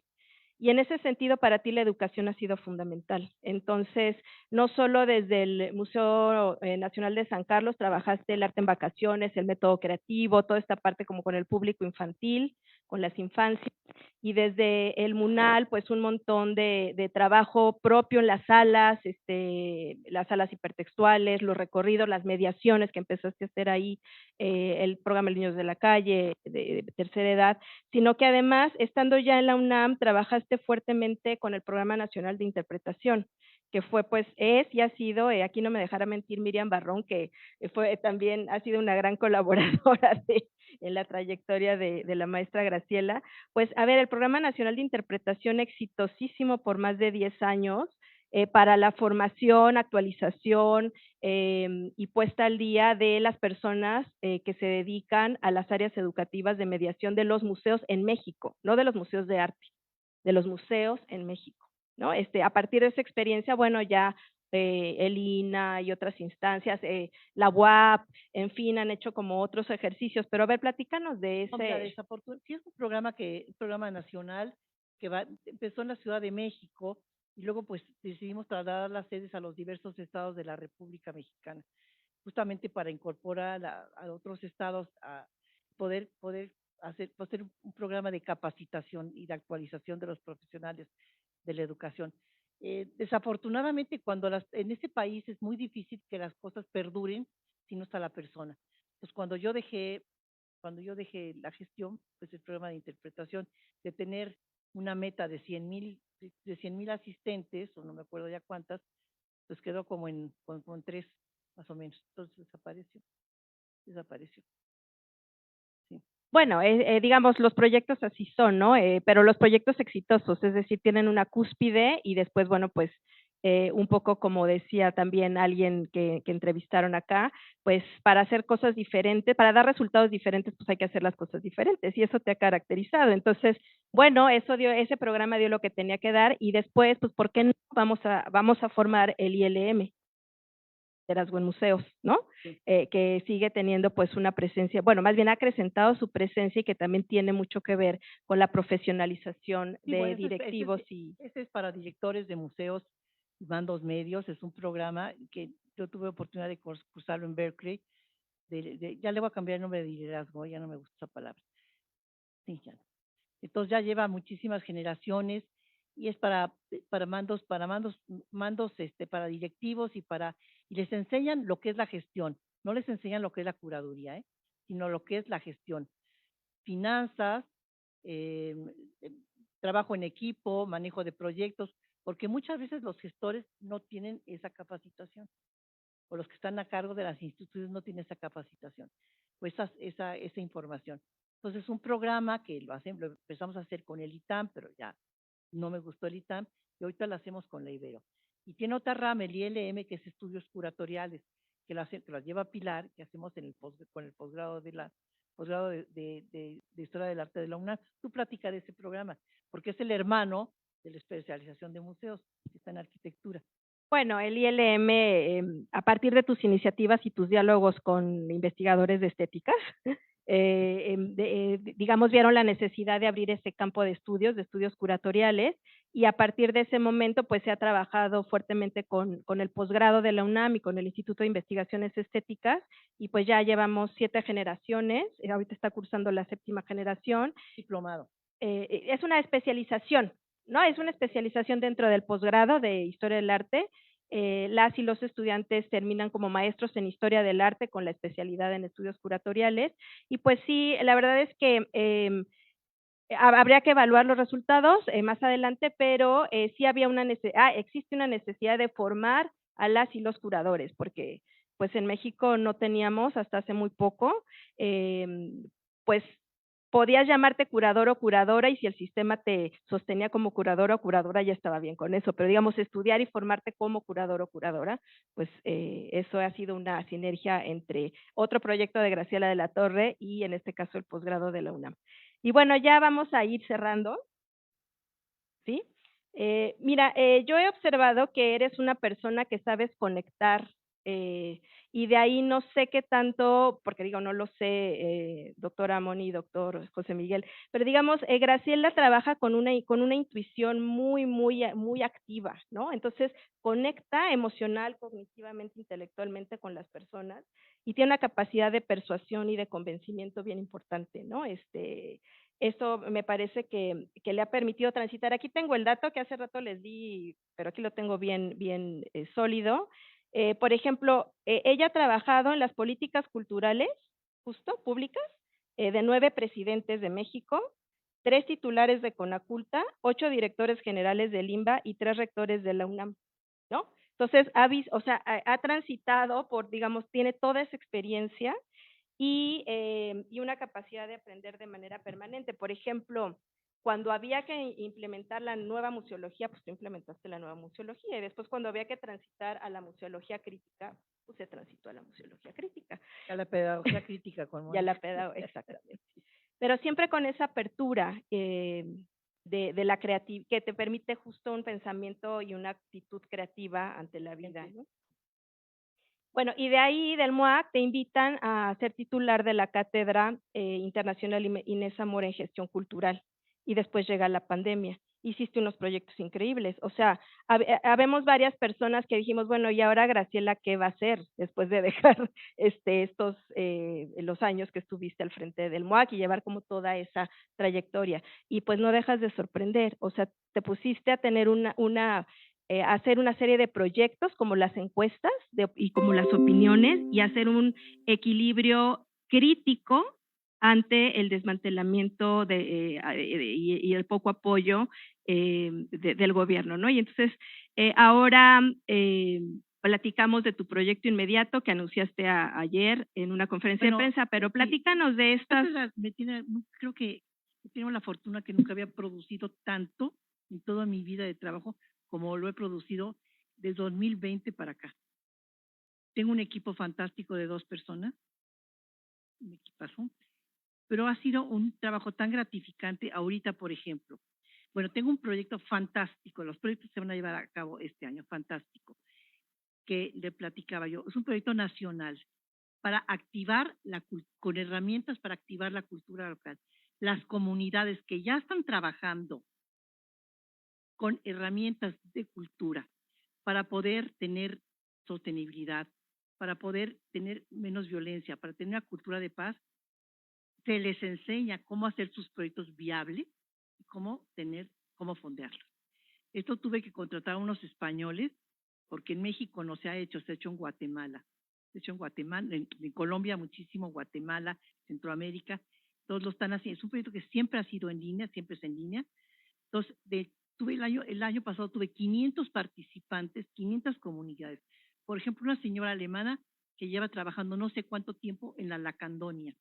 Y en ese sentido, para ti la educación ha sido fundamental. Entonces, no solo desde el Museo Nacional de San Carlos trabajaste el arte en vacaciones, el método creativo, toda esta parte como con el público infantil, con las infancias, y desde el MUNAL, pues un montón de trabajo propio en las salas hipertextuales, los recorridos, las mediaciones que empezaste a hacer ahí, el programa de Niños de la Calle, de tercera edad, sino que además, estando ya en la UNAM, trabajaste fuertemente con el Programa Nacional de Interpretación, que fue, pues, es y ha sido, aquí no me dejará mentir Miriam Barrón, que también ha sido una gran colaboradora en la trayectoria de la maestra Graciela. Pues, a ver, el Programa Nacional de Interpretación exitosísimo por más de 10 años, para la formación, actualización y puesta al día de las personas que se dedican a las áreas educativas de mediación de los museos en México, no de los museos de arte, de los museos en México, ¿no? A partir de esa experiencia, bueno, ya el INA y otras instancias, la UAP, en fin, han hecho como otros ejercicios, pero a ver, platícanos de ese. Sí, es un programa nacional que empezó en la Ciudad de México y luego pues decidimos trasladar las sedes a los diversos estados de la República Mexicana, justamente para incorporar a otros estados a poder hacer un programa de capacitación y de actualización de los profesionales de la educación. Desafortunadamente, en este país es muy difícil que las cosas perduren si no está la persona. Pues cuando yo dejé la gestión, pues el programa de interpretación, de tener una meta de 100,000 asistentes, o no me acuerdo ya cuántas, pues quedó como con 3, más o menos. Entonces desapareció. Sí. Bueno, digamos, los proyectos así son, ¿no? Pero los proyectos exitosos, es decir, tienen una cúspide y después, bueno, pues un poco como decía también alguien que entrevistaron acá, pues para hacer cosas diferentes, para dar resultados diferentes, pues hay que hacer las cosas diferentes y eso te ha caracterizado. Entonces, bueno, ese programa dio lo que tenía que dar y después, pues, ¿por qué no vamos a formar el ILM? liderazgo en museos, ¿no? Sí. Que sigue teniendo pues una presencia, bueno, más bien ha acrecentado su presencia y que también tiene mucho que ver con la profesionalización Sí, de bueno, directivos y ese es para directores de museos y mandos medios. Es un programa que yo tuve oportunidad de cursarlo en Berkeley. Ya le voy a cambiar el nombre de liderazgo, ya no me gusta esa palabra. Sí, ya no. Entonces ya lleva muchísimas generaciones y es para mandos para directivos y les enseñan lo que es la gestión. No les enseñan lo que es la curaduría, sino lo que es la gestión. Finanzas, eh, eh, trabajo en equipo, manejo de proyectos, porque muchas veces los gestores no tienen esa capacitación, o los que están a cargo de las instituciones no tienen esa capacitación, pues esa información. Entonces, un programa que lo empezamos a hacer con el ITAM, pero ya no me gustó el ITAM, y ahorita lo hacemos con la Ibero. Y tiene otra rama, el ILM, que es estudios curatoriales, que lo lleva Pilar, que hacemos con el posgrado de Historia del Arte de la UNAM. Tú platicas de ese programa, porque es el hermano de la especialización de museos, que está en arquitectura. bueno, el ILM, a partir de tus iniciativas y tus diálogos con investigadores de estéticas, digamos, vieron la necesidad de abrir ese campo de estudios curatoriales, y a partir de ese momento, pues se ha trabajado fuertemente con el posgrado de la UNAM y con el Instituto de Investigaciones Estéticas, y pues ya llevamos 7 generaciones, ahorita está cursando la 7ª generación. Diplomado. Es una especialización, ¿no? Es una especialización dentro del posgrado de Historia del Arte. Las y los estudiantes terminan como maestros en Historia del Arte con la especialidad en estudios curatoriales. Y pues sí, la verdad es que habría que evaluar los resultados más adelante, pero sí había existe una necesidad de formar a las y los curadores, porque pues en México no teníamos hasta hace muy poco, pues podías llamarte curador o curadora, y si el sistema te sostenía como curador o curadora ya estaba bien con eso, pero digamos estudiar y formarte como curador o curadora, pues eso ha sido una sinergia entre otro proyecto de Graciela de la Torre y en este caso el posgrado de la UNAM. Y bueno, ya vamos a ir cerrando, ¿sí? Mira, yo he observado que eres una persona que sabes conectar, y de ahí no sé qué tanto, porque digo, no lo sé, doctora Moni y doctor José Miguel, pero digamos, Graciela trabaja con una intuición muy activa, ¿no? Entonces, conecta emocional, cognitivamente, intelectualmente con las personas, y tiene una capacidad de persuasión y de convencimiento bien importante, ¿no? Eso me parece que le ha permitido transitar. Aquí tengo el dato que hace rato les di, pero aquí lo tengo bien sólido. Por ejemplo, ella ha trabajado en las políticas culturales, justo, públicas, de 9 presidentes de México, 3 titulares de Conaculta, 8 directores generales del INBA y 3 rectores de la UNAM, ¿no? Entonces, ha transitado por, digamos, tiene toda esa experiencia y una capacidad de aprender de manera permanente. Por ejemplo, cuando había que implementar la nueva museología, pues tú implementaste la nueva museología, y después cuando había que transitar a la museología crítica, pues se transitó a la museología crítica. A la pedagogía crítica con Y a la pedagogía, exactamente. Pero siempre con esa apertura de la creatividad, que te permite justo un pensamiento y una actitud creativa ante la vida, ¿no? Bueno, y de ahí del MOAC te invitan a ser titular de la Cátedra Internacional Inés Zamora en Gestión Cultural, y después llega la pandemia. Hiciste unos proyectos increíbles, o sea, habemos varias personas que dijimos, bueno, y ahora Graciela, ¿qué va a hacer después de dejar los años que estuviste al frente del MOAC y llevar como toda esa trayectoria? Y pues no dejas de sorprender, o sea, te pusiste a tener hacer una serie de proyectos como las encuestas y como las opiniones, y hacer un equilibrio crítico ante el desmantelamiento y el poco apoyo del gobierno, ¿no? Y entonces ahora platicamos de tu proyecto inmediato que anunciaste ayer en una conferencia de prensa, pero platícanos de estas. Creo que tengo la fortuna que nunca había producido tanto en toda mi vida de trabajo como lo he producido desde 2020 para acá. Tengo un equipo fantástico de 2 personas, un equipazo, pero ha sido un trabajo tan gratificante ahorita, por ejemplo. Bueno, tengo un proyecto fantástico, los proyectos se van a llevar a cabo este año, fantástico. que le platicaba yo. Es un proyecto nacional para activar con herramientas para activar la cultura local. Las comunidades que ya están trabajando con herramientas de cultura para poder tener sostenibilidad, para poder tener menos violencia, para tener una cultura de paz, se les enseña cómo hacer sus proyectos viables y cómo fondearlos. Esto tuve que contratar a unos españoles, porque en México no se ha hecho, se ha hecho en Guatemala. Se ha hecho en Guatemala, en Colombia muchísimo, Guatemala, Centroamérica, todos lo están haciendo. Es un proyecto que siempre ha sido en línea, siempre es en línea. Entonces, el año pasado tuve 500 participantes, 500 comunidades. Por ejemplo, una señora alemana que lleva trabajando no sé cuánto tiempo en la Lacandonia.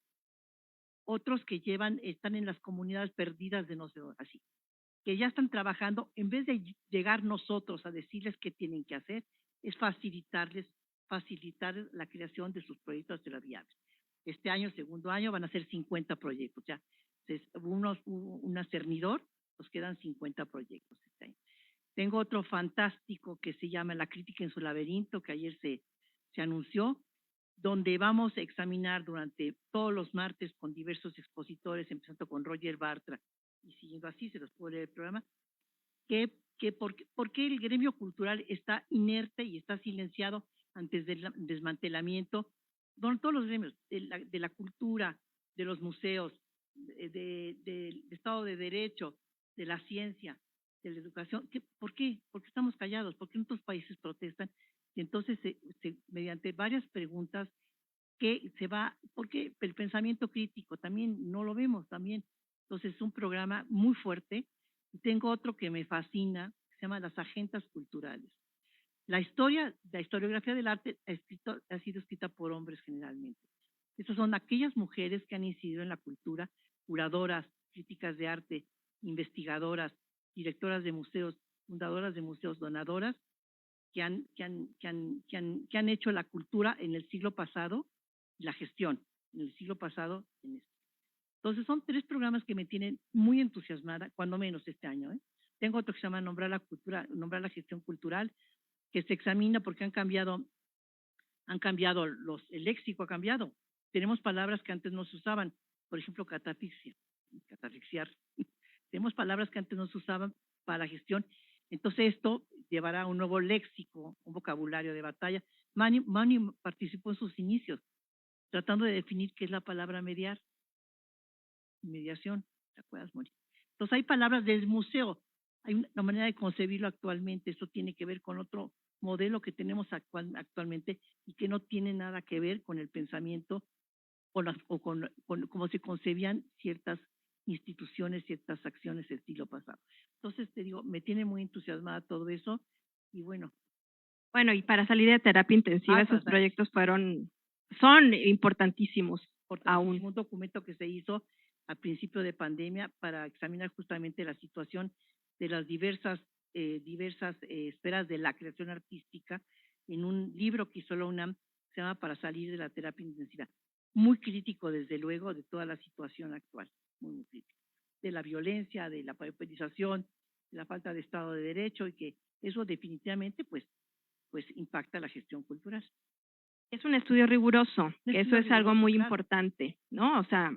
Otros que están en las comunidades perdidas de no sé dónde, así, que ya están trabajando, en vez de llegar nosotros a decirles qué tienen que hacer, es facilitar la creación de sus proyectos de la viables. Este año, el segundo año, van a ser 50 proyectos. Ya, un cernidor, nos quedan 50 proyectos este año. Tengo otro fantástico que se llama La crítica en su laberinto, que ayer se anunció, donde vamos a examinar durante todos los martes con diversos expositores, empezando con Roger Bartra, y siguiendo así, se los puedo leer el programa, por qué el gremio cultural está inerte y está silenciado antes del desmantelamiento, donde todos los gremios, de la cultura, de los museos, del Estado de Derecho, de la ciencia, de la educación. ¿Por qué? Porque estamos callados, porque en otros países protestan, y entonces mediante varias preguntas porque el pensamiento crítico también no lo vemos también. Entonces es un programa muy fuerte. Y tengo otro que me fascina, que se llama Las Agendas Culturales. La historiografía del arte ha sido escrita por hombres generalmente. Estas son aquellas mujeres que han incidido en la cultura, curadoras, críticas de arte, investigadoras, directoras de museos, fundadoras de museos, donadoras, que han hecho la cultura en el siglo pasado, la gestión en el siglo pasado en esto. Entonces son 3 programas que me tienen muy entusiasmada, cuando menos este año. Tengo otro que se llama Nombrar la gestión cultural, que se examina porque el léxico ha cambiado. Tenemos palabras que antes no se usaban, por ejemplo, catafixiar. Tenemos palabras que antes no se usaban para la gestión. Entonces esto llevará a un nuevo léxico, un vocabulario de batalla. Mani participó en sus inicios, tratando de definir qué es la palabra mediar, mediación, ¿te acuerdas, Moni? Entonces hay palabras del museo, hay una manera de concebirlo actualmente, esto tiene que ver con otro modelo que tenemos actualmente y que no tiene nada que ver con el pensamiento o con cómo se concebían ciertas instituciones, ciertas acciones del siglo pasado. Entonces, te digo, me tiene muy entusiasmada todo eso y bueno. Bueno, y para salir de terapia intensiva, esos proyectos son importantísimos aún. Un documento que se hizo al principio de pandemia para examinar justamente la situación de las diversas esferas de la creación artística en un libro que hizo la UNAM, se llama Para salir de la terapia intensiva. Muy crítico, desde luego, de toda la situación actual, muy crítico. De la violencia, de la pauperización, de la falta de Estado de Derecho, y que eso definitivamente pues impacta la gestión cultural. Es un estudio riguroso, que eso es algo muy importante, ¿no? O sea,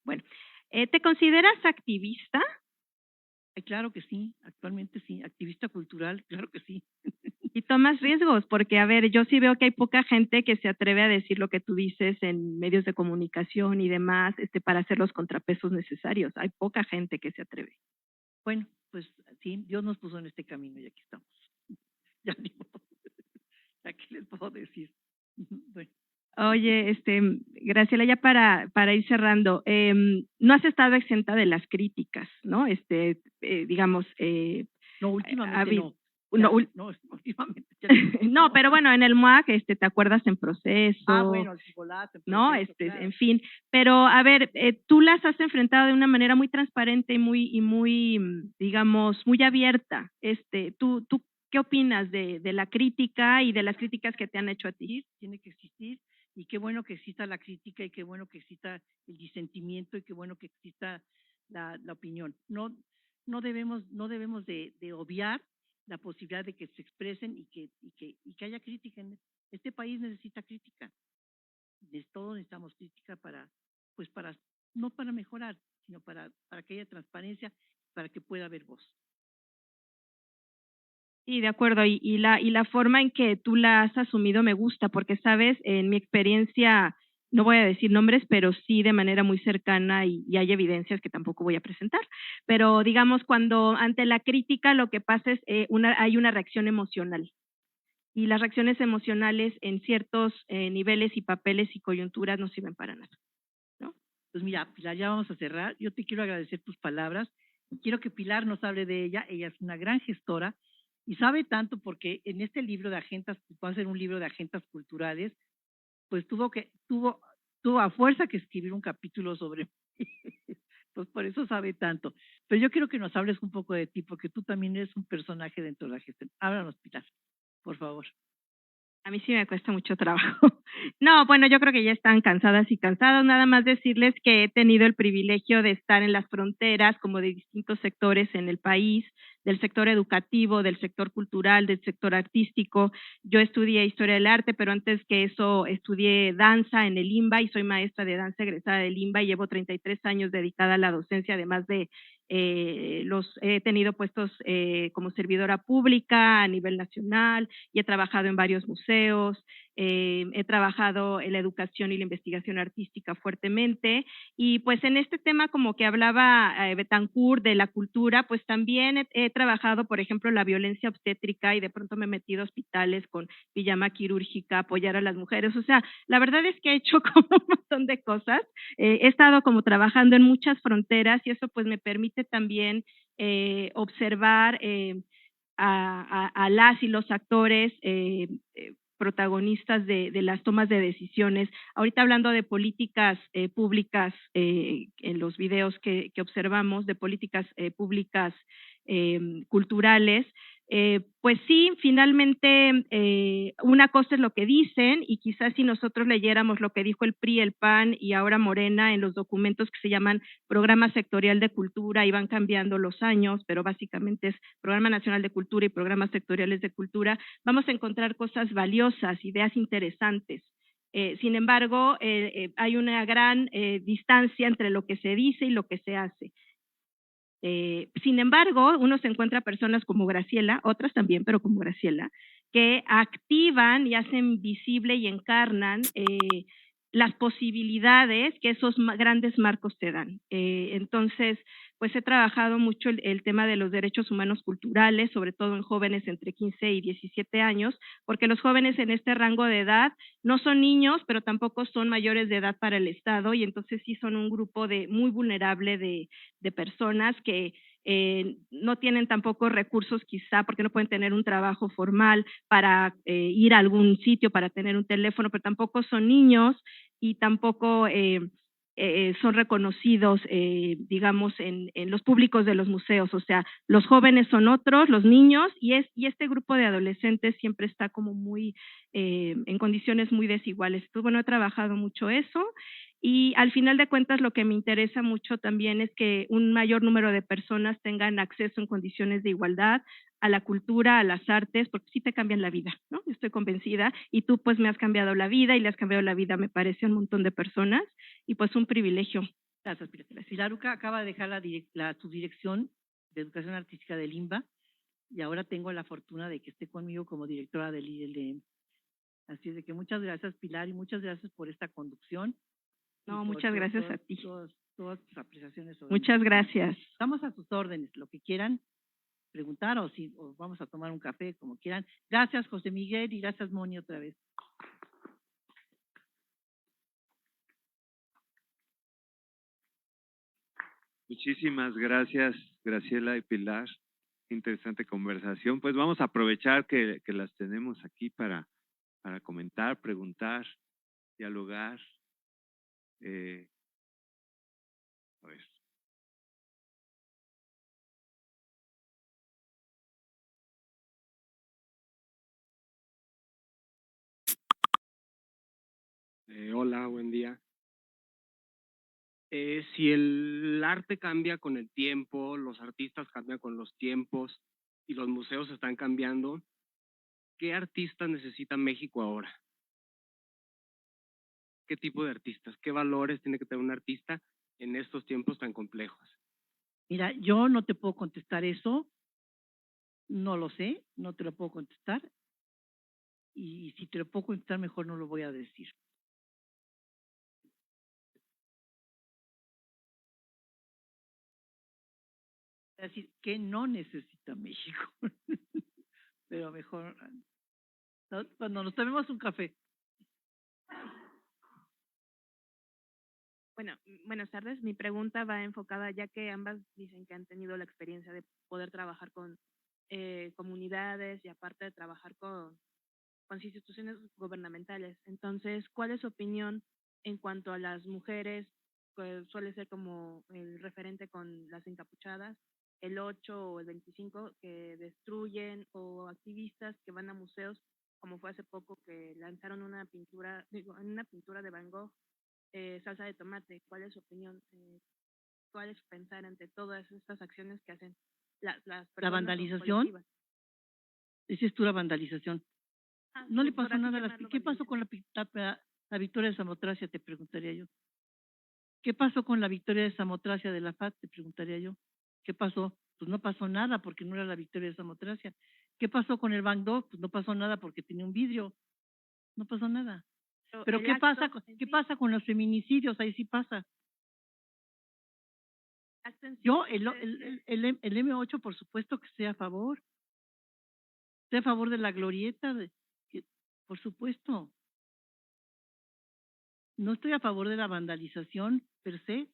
bueno, ¿te consideras activista? Claro que sí, actualmente sí, activista cultural, claro que sí. Y tomas riesgos, porque a ver, yo sí veo que hay poca gente que se atreve a decir lo que tú dices en medios de comunicación y demás, para hacer los contrapesos necesarios. Hay poca gente que se atreve. Bueno, pues sí, Dios nos puso en este camino y aquí estamos. Ya ni modo. ¿Ya qué les puedo decir? Bueno. Oye, Graciela, ya para ir cerrando, no has estado exenta de las críticas, ¿no? Digamos, no, últimamente no. No, últimamente. No, pero bueno, en el MUAC, ¿te acuerdas en proceso? Bueno, el Cibolato, ¿no? Proceso, claro. En fin, pero a ver, tú las has enfrentado de una manera muy transparente y muy, digamos, muy abierta. ¿Tú qué opinas de la crítica y de las críticas que te han hecho a ti? Tiene que existir, y qué bueno que exista la crítica, y qué bueno que exista el disentimiento, y qué bueno que exista la opinión. No debemos de obviar la posibilidad de que se expresen y que haya crítica. Este país necesita crítica. Todos necesitamos crítica pues para, no para mejorar, sino para que haya transparencia, para que pueda haber voz. Sí, de acuerdo. Y la forma en que tú la has asumido me gusta, porque, sabes, en mi experiencia, no voy a decir nombres, pero sí de manera muy cercana y hay evidencias que tampoco voy a presentar. Pero digamos, cuando ante la crítica lo que pasa es hay una reacción emocional. Y las reacciones emocionales en ciertos niveles y papeles y coyunturas no sirven para nada, ¿no? Pues mira, Pilar, ya vamos a cerrar. Yo te quiero agradecer tus palabras. Quiero que Pilar nos hable de ella. Ella es una gran gestora y sabe tanto porque en este libro de agendas, va a ser un libro de agendas culturales, pues tuvo a fuerza que escribir un capítulo sobre pues por eso sabe tanto. Pero yo quiero que nos hables un poco de ti, porque tú también eres un personaje dentro de la gestión. Háblanos, Pilar, por favor. A mí sí me cuesta mucho trabajo. No, bueno, yo creo que ya están cansadas y cansados. Nada más decirles que he tenido el privilegio de estar en las fronteras, como de distintos sectores en el país, del sector educativo, del sector cultural, del sector artístico. Yo estudié Historia del Arte, pero antes que eso estudié danza en el IMBA y soy maestra de danza egresada del IMBA y llevo 33 años dedicada a la docencia, además de he tenido puestos como servidora pública a nivel nacional y he trabajado en varios museos, he trabajado en la educación y la investigación artística fuertemente y pues en este tema como que hablaba Betancourt de la cultura, pues también he trabajado, por ejemplo, la violencia obstétrica y de pronto me he metido a hospitales con pijama quirúrgica, apoyar a las mujeres, o sea, la verdad es que he hecho como un montón de cosas, he estado como trabajando en muchas fronteras y eso pues me permite también observar a las y los actores protagonistas de las tomas de decisiones. Ahorita hablando de políticas públicas, en los videos que observamos, de políticas públicas culturales, pues sí, finalmente una cosa es lo que dicen y quizás si nosotros leyéramos lo que dijo el PRI, el PAN y ahora Morena en los documentos que se llaman Programa Sectorial de Cultura y van cambiando los años, pero básicamente es Programa Nacional de Cultura y Programas Sectoriales de Cultura, vamos a encontrar cosas valiosas, ideas interesantes. Sin embargo, hay una gran distancia entre lo que se dice y lo que se hace. Sin embargo, uno se encuentra personas como Graciela, otras también, pero como Graciela, que activan y hacen visible y encarnan las posibilidades que esos grandes marcos te dan. Entonces, pues he trabajado mucho el tema de los derechos humanos culturales, sobre todo en jóvenes entre 15 y 17 años, porque los jóvenes en este rango de edad no son niños, pero tampoco son mayores de edad para el Estado, y entonces sí son un grupo muy vulnerable de personas que no tienen tampoco recursos quizá porque no pueden tener un trabajo formal para ir a algún sitio, para tener un teléfono, pero tampoco son niños y tampoco son reconocidos, digamos, en los públicos de los museos. O sea, los jóvenes son otros, los niños, y este grupo de adolescentes siempre está como muy en condiciones muy desiguales. Entonces, bueno, he trabajado mucho eso. Y al final de cuentas lo que me interesa mucho también es que un mayor número de personas tengan acceso en condiciones de igualdad a la cultura, a las artes, porque sí te cambian la vida, ¿no? Yo estoy convencida y tú pues me has cambiado la vida y le has cambiado la vida, me parece, a un montón de personas y pues un privilegio. Gracias, Pilar. Pilaruca acaba de dejar la subdirección de Educación Artística del IMBA y ahora tengo la fortuna de que esté conmigo como directora del ILM. Así es de que muchas gracias, Pilar, y muchas gracias por esta conducción. No, muchas gracias a ti. Todas tus apreciaciones sobre muchas gracias. Estamos a sus órdenes, lo que quieran preguntar o vamos a tomar un café, como quieran. Gracias, José Miguel, y gracias, Moni, otra vez. Muchísimas gracias, Graciela y Pilar. Interesante conversación. Pues vamos a aprovechar que las tenemos aquí para comentar, preguntar, dialogar. A ver. Hola, buen día. Si el arte cambia con el tiempo, los artistas cambian con los tiempos, y los museos están cambiando, ¿qué artistas necesita México ahora? ¿Qué tipo de artistas? ¿Qué valores tiene que tener un artista en estos tiempos tan complejos? Mira, yo no te puedo contestar eso, no lo sé, no te lo puedo contestar, y si te lo puedo contestar mejor no lo voy a decir. Es decir, que no necesita México, pero mejor cuando nos tomemos un café. Bueno, buenas tardes. Mi pregunta va enfocada, ya que ambas dicen que han tenido la experiencia de poder trabajar con comunidades y aparte de trabajar con instituciones gubernamentales. Entonces, ¿cuál es su opinión en cuanto a las mujeres? Pues suele ser como el referente con las encapuchadas, el 8 o el 25 que destruyen, o activistas que van a museos, como fue hace poco que lanzaron una pintura, una pintura de Van Gogh, salsa de tomate. ¿Cuál es su opinión? ¿Cuál es su pensar ante todas estas acciones que hacen las La personas o vandalización, colectivas? esa es pura vandalización. No le Por pasó así nada a las... llamarlo, ¿Qué pasó vandalización. con la victoria de Samotracia? Te preguntaría yo. ¿Qué pasó con la victoria de Samotracia de la FAT? Te preguntaría yo. ¿Qué pasó? Pues no pasó nada porque no era la victoria de Samotracia. ¿Qué pasó con el Van Gogh? Pues no pasó nada porque tenía un vidrio. No pasó nada. Pero el ¿qué acto pasa? en ¿Qué sí, pasa con los feminicidios? Ahí sí pasa. acto en sí, Yo, ustedes el M8, por supuesto que estoy a favor. Estoy a favor de la glorieta, por supuesto. No estoy a favor de la vandalización per se,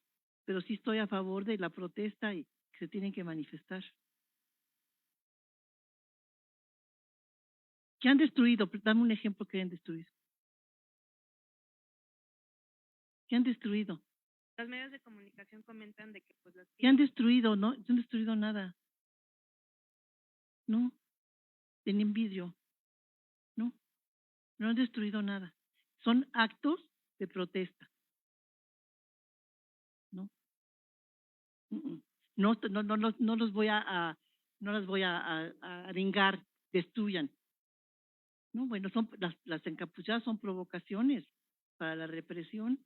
pero sí estoy a favor de la protesta y que se tienen que manifestar. ¿Qué han destruido? Dame un ejemplo que han destruido. ¿Qué han destruido? los medios de comunicación comentan de que pues las ¿Qué han destruido? No han destruido nada. No, tienen vidrio. No, no han destruido nada. Son actos de protesta. No, no los voy no las voy a arengar, destruyan. No, bueno, son las encapuchadas son provocaciones para la represión,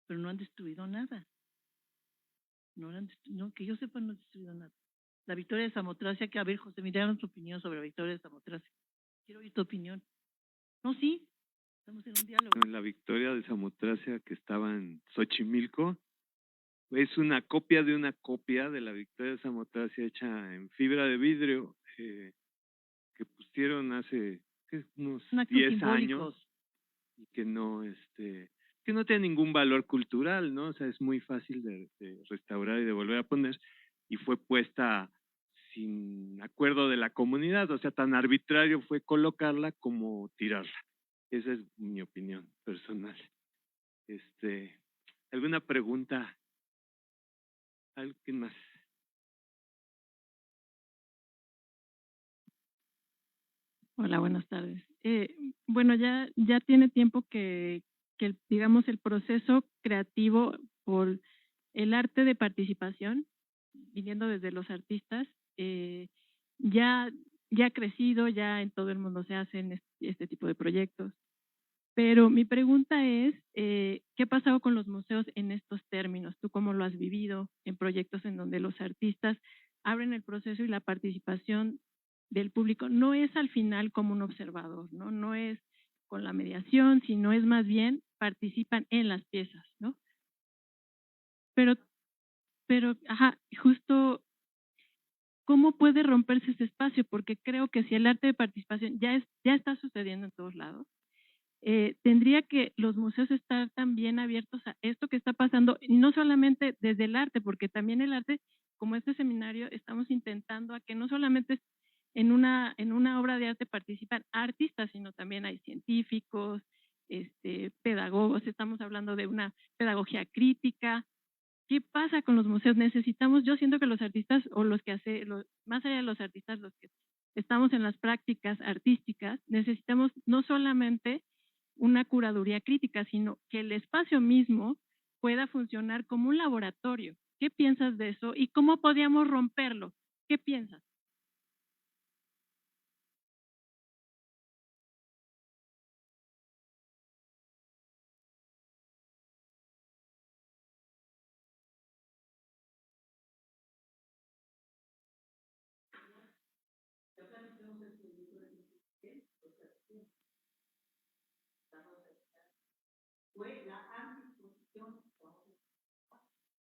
pero no han destruido nada. No, que yo sepa, no han destruido nada. La victoria de Samotracia, que a ver, José, me dieron tu opinión sobre la victoria de Samotracia. Quiero oír tu opinión. No, sí, estamos en un diálogo. La victoria de Samotracia que estaba en Xochimilco es una copia de la victoria de Samotracia hecha en fibra de vidrio que pusieron hace unos Son actos 10 simbólicos. años y que no tiene ningún valor cultural, ¿no? O sea, es muy fácil de restaurar y de volver a poner, y fue puesta sin acuerdo de la comunidad, o sea, tan arbitrario fue colocarla como tirarla. Esa es mi opinión personal. ¿Alguna pregunta? ¿Alguien más? Hola, buenas tardes. Bueno, ya tiene tiempo que digamos, el proceso creativo por el arte de participación, viniendo desde los artistas, ya ha crecido, ya en todo el mundo se hacen este tipo de proyectos. Pero mi pregunta es, ¿qué ha pasado con los museos en estos términos? ¿Tú cómo lo has vivido en proyectos en donde los artistas abren el proceso y la participación del público no es al final como un observador, ¿no? No es con la mediación, sino es más bien participan en las piezas, ¿no? Pero, justo, ¿cómo puede romperse ese espacio? Porque creo que si el arte de participación ya está sucediendo en todos lados, tendría que los museos estar también abiertos a esto que está pasando, y no solamente desde el arte, porque también el arte, como este seminario, estamos intentando a que no solamente en una obra de arte participan artistas, sino también hay científicos, pedagogos, estamos hablando de una pedagogía crítica. ¿Qué pasa con los museos? Necesitamos, yo siento que los artistas, o más allá de los artistas, los que estamos en las prácticas artísticas, necesitamos no solamente una curaduría crítica, sino que el espacio mismo pueda funcionar como un laboratorio, ¿Qué piensas de eso? ¿Y cómo podríamos romperlo? ¿Qué piensas? Fue la antiexposición.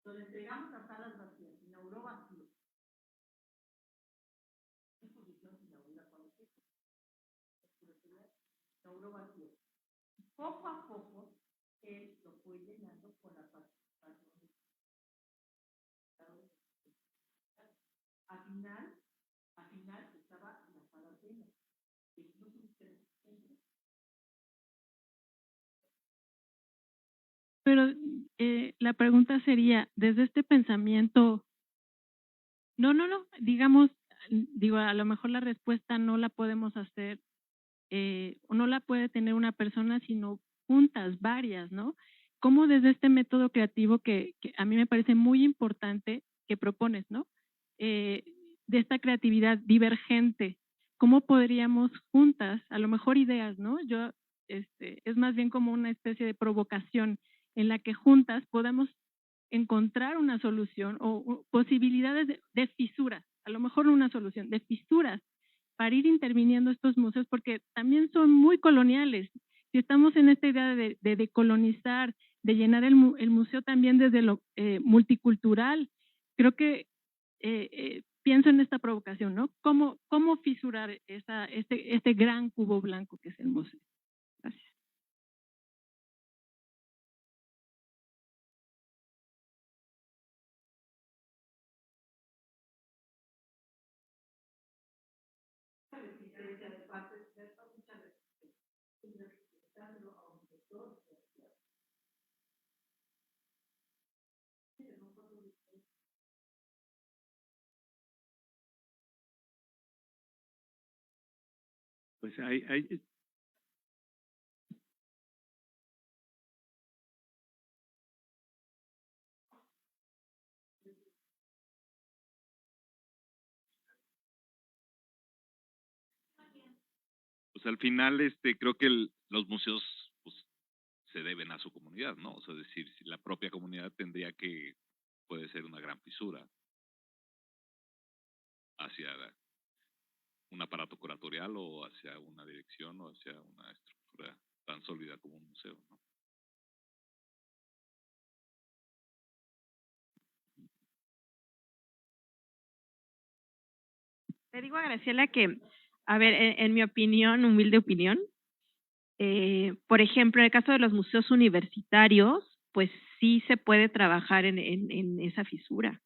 Lo entregamos a salas vacías, inauguró vacío. Exposición se inaugura cuando se inauguró vacío. Poco a poco, él lo fue llenando con la participación. Al final estaba la sala llena. Pero la pregunta sería, desde este pensamiento, no, digamos, digo, a lo mejor la respuesta no la podemos hacer, o no la puede tener una persona, sino juntas, varias, ¿no? ¿Cómo desde este método creativo que a mí me parece muy importante que propones, ¿no? De esta creatividad divergente, ¿cómo podríamos juntas, a lo mejor ideas, ¿no? Yo, es más bien como una especie de provocación en la que juntas podamos encontrar una solución o posibilidades de fisuras, a lo mejor no una solución, de fisuras para ir interviniendo estos museos, porque también son muy coloniales. Si estamos en esta idea de decolonizar, de llenar el museo también desde lo multicultural, creo que pienso en esta provocación, ¿no? ¿Cómo fisurar este gran cubo blanco que es el museo? Gracias. Pues hay Pues al final, creo que los museos pues, se deben a su comunidad, ¿no? O sea, es decir, si la propia comunidad tendría que, puede ser una gran fisura hacia un aparato curatorial o hacia una dirección o hacia una estructura tan sólida como un museo, ¿no? Le digo a Graciela que, a ver, en mi opinión, humilde opinión, por ejemplo, en el caso de los museos universitarios, pues sí se puede trabajar en esa fisura.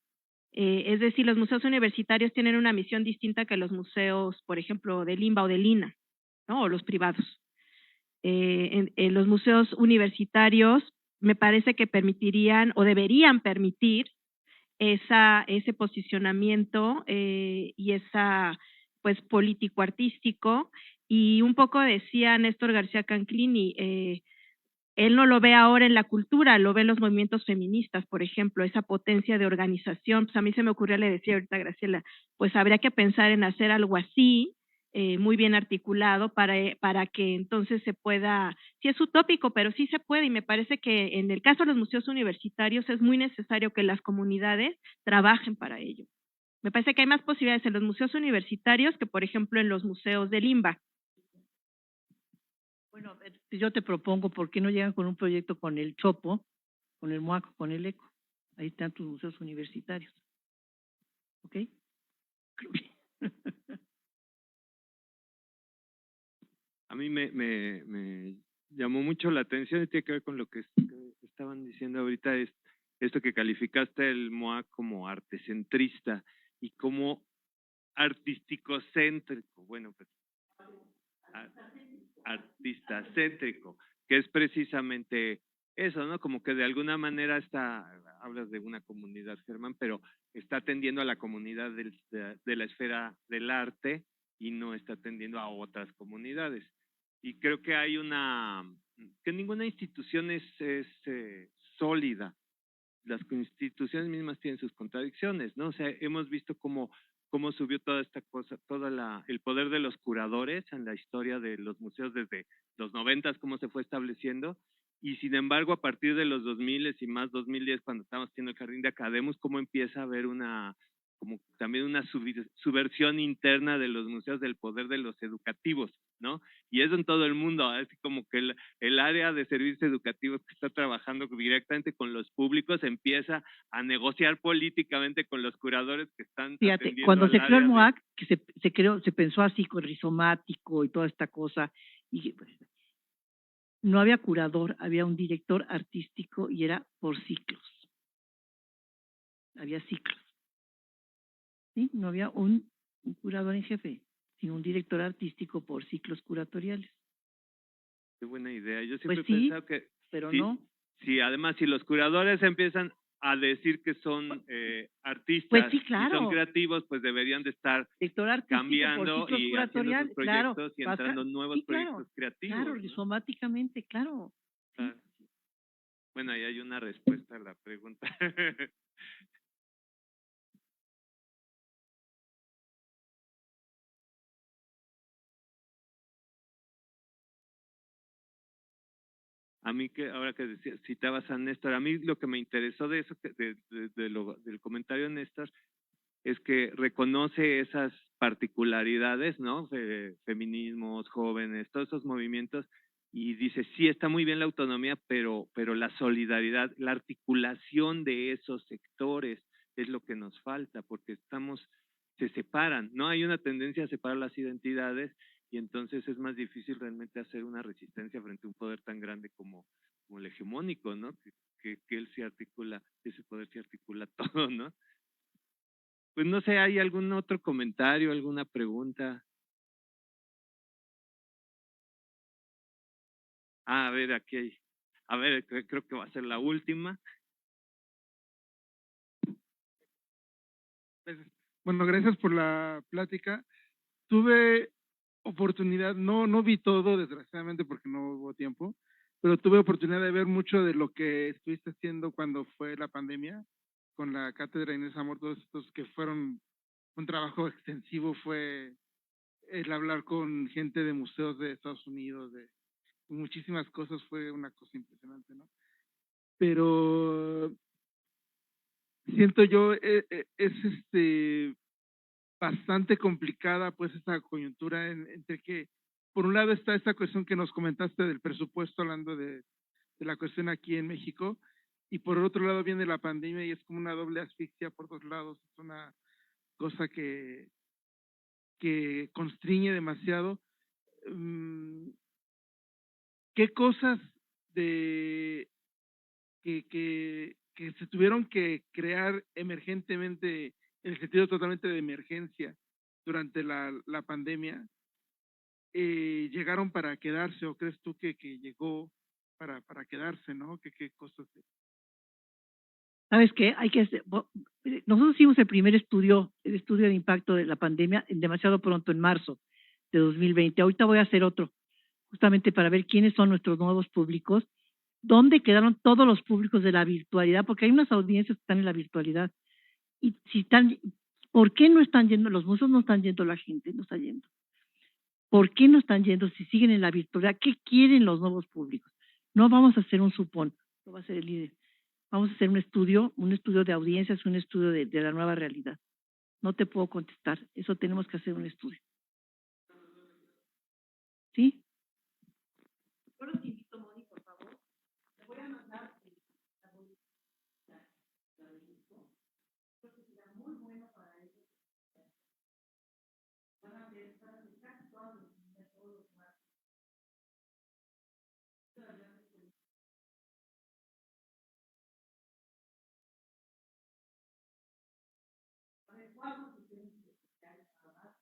Es decir, los museos universitarios tienen una misión distinta que los museos, por ejemplo, del INBA o del INA, ¿no? O los privados. En los museos universitarios me parece que permitirían o deberían permitir ese posicionamiento y esa pues político artístico, y un poco decía Néstor García Canclini, él no lo ve ahora en la cultura, lo ve en los movimientos feministas, por ejemplo, esa potencia de organización. Pues a mí se me ocurrió, le decía ahorita a Graciela, pues habría que pensar en hacer algo así, muy bien articulado, para que entonces se pueda, sí es utópico, pero sí se puede, y me parece que en el caso de los museos universitarios es muy necesario que las comunidades trabajen para ello. Me parece que hay más posibilidades en los museos universitarios que, por ejemplo, en los museos del INBA. Bueno, yo te propongo, ¿por qué no llegan con un proyecto con el Chopo, con el MUAC, con el ECO? Ahí están tus museos universitarios. ¿Ok? A mí me llamó mucho la atención y tiene que ver con lo que estaban diciendo ahorita, es esto que calificaste el MOAC como artecentrista y como artístico-céntrico, bueno, pues artista-céntrico, que es precisamente eso, ¿no? Como que de alguna manera hablas de una comunidad, Germán, pero está atendiendo a la comunidad de la esfera del arte y no está atendiendo a otras comunidades. Y creo que hay que ninguna institución es sólida las instituciones mismas tienen sus contradicciones, ¿no? O sea, hemos visto cómo subió toda esta cosa, el poder de los curadores en la historia de los museos desde los 90, cómo se fue estableciendo, y sin embargo a partir de los 2000 y más 2010, cuando estábamos haciendo el Jardín de Academos, cómo empieza a haber como también una subversión interna de los museos del poder de los educativos, ¿no? Y eso en todo el mundo, así como que el área de servicios educativos que está trabajando directamente con los públicos empieza a negociar políticamente con los curadores que están Fíjate, atendiendo cuando al se creó área el de- MOAC, que se creó, se pensó así con rizomático y toda esta cosa, y pues, no había curador, había un director artístico y era por ciclos. Había ciclos. ¿Sí? No había un curador en jefe, sino un director artístico por ciclos curatoriales. Qué buena idea. Yo siempre Pues he sí, pensado que pero sí, no. sí, además si los curadores empiezan a decir que son artistas Pues sí, y son claro. creativos, pues deberían de estar Director artístico cambiando por ciclos y haciendo sus curatoriales, claro. proyectos y vas entrando nuevos sí, claro, proyectos creativos, claro, ¿no? rizomáticamente, claro. Sí. Ah, bueno, ahí hay una respuesta a la pregunta. A mí que ahora que citabas a Néstor, a mí lo que me interesó de eso, del comentario de Néstor, es que reconoce esas particularidades, ¿no? Feminismos, jóvenes, todos esos movimientos, y dice, sí, está muy bien la autonomía, pero la solidaridad, la articulación de esos sectores es lo que nos falta, porque se separan, ¿no? Hay una tendencia a separar las identidades, y entonces es más difícil realmente hacer una resistencia frente a un poder tan grande como el hegemónico, ¿no? Que él se articula, ese poder se articula todo, ¿no? Pues no sé, ¿hay algún otro comentario, alguna pregunta? A ver, aquí hay. A ver, creo que va a ser la última. Bueno, gracias por la plática. Tuve oportunidad, no vi todo, desgraciadamente, porque no hubo tiempo, pero tuve oportunidad de ver mucho de lo que estuviste haciendo cuando fue la pandemia, con la cátedra Inés Amor, todos estos que fueron un trabajo extensivo, fue el hablar con gente de museos de Estados Unidos, de muchísimas cosas, fue una cosa impresionante, ¿no? Pero siento yo, es bastante complicada pues esta coyuntura entre que por un lado está esta cuestión que nos comentaste del presupuesto, hablando de la cuestión aquí en México, y por otro lado viene la pandemia y es como una doble asfixia por dos lados, es una cosa que constriñe demasiado. ¿Qué cosas de que se tuvieron que crear emergentemente, en el sentido totalmente de emergencia, durante la pandemia, llegaron para quedarse, o crees tú que llegó para quedarse, ¿no? ¿Qué cosas? ¿Sabes qué? Nosotros hicimos el primer estudio, el estudio de impacto de la pandemia, demasiado pronto, en marzo de 2020. Ahorita voy a hacer otro, justamente para ver quiénes son nuestros nuevos públicos, dónde quedaron todos los públicos de la virtualidad, porque hay unas audiencias que están en la virtualidad. Y si están, ¿por qué no están yendo? Los museos no están yendo, la gente no está yendo. ¿Por qué no están yendo si siguen en la virtualidad? ¿Qué quieren los nuevos públicos? No vamos a hacer un supón, no va a ser el líder. Vamos a hacer un estudio de audiencias, un estudio de la nueva realidad. No te puedo contestar, eso tenemos que hacer un estudio. ¿Sí? Yo los invito, Moni, por favor. Te voy a mandar muy bueno para ellos. Van a ver casi todos los más. A ver, ¿cuántos diferentes especiales para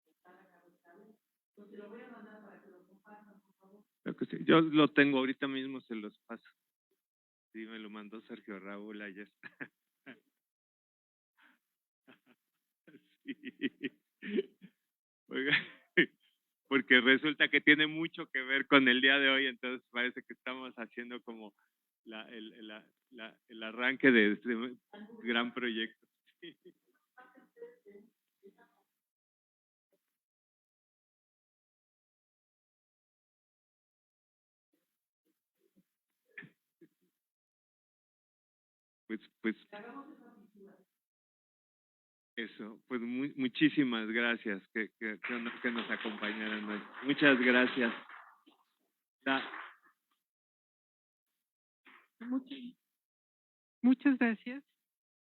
están acá locales? Entonces lo voy a mandar para que lo compartan, por favor. Creo que sí. Yo lo tengo ahorita mismo, se los paso. Sí, me lo mandó Sergio Raúl ayer. Sí. Oiga, porque resulta que tiene mucho que ver con el día de hoy, entonces parece que estamos haciendo como el arranque de este gran proyecto. Pues eso, pues muchísimas gracias que nos acompañaran. Muchas gracias. Muchas gracias.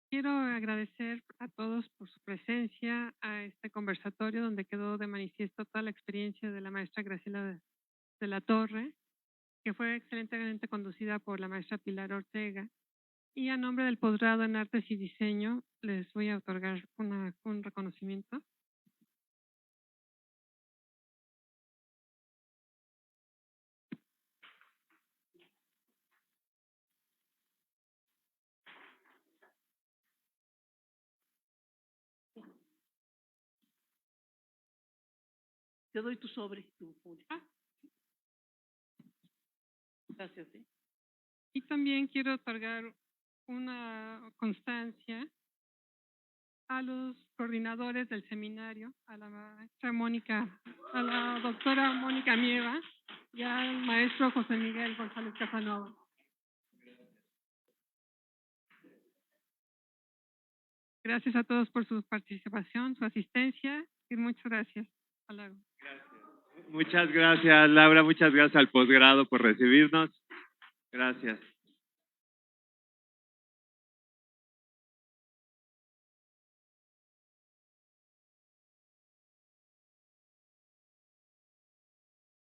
Quiero agradecer a todos por su presencia a este conversatorio donde quedó de manifiesto toda la experiencia de la maestra Graciela de la Torre, que fue excelentemente conducida por la maestra Pilar Ortega. Y a nombre del posgrado en Artes y Diseño les voy a otorgar un reconocimiento. Te doy tu sobre, tu folio. Gracias. Y también quiero otorgar una constancia a los coordinadores del seminario, a la maestra Mónica, a la doctora Mónica Mieva y al maestro José Miguel González Casanova. Gracias a todos por su participación, su asistencia y muchas gracias. Hasta luego. Muchas gracias, Laura. Muchas gracias al posgrado por recibirnos. Gracias.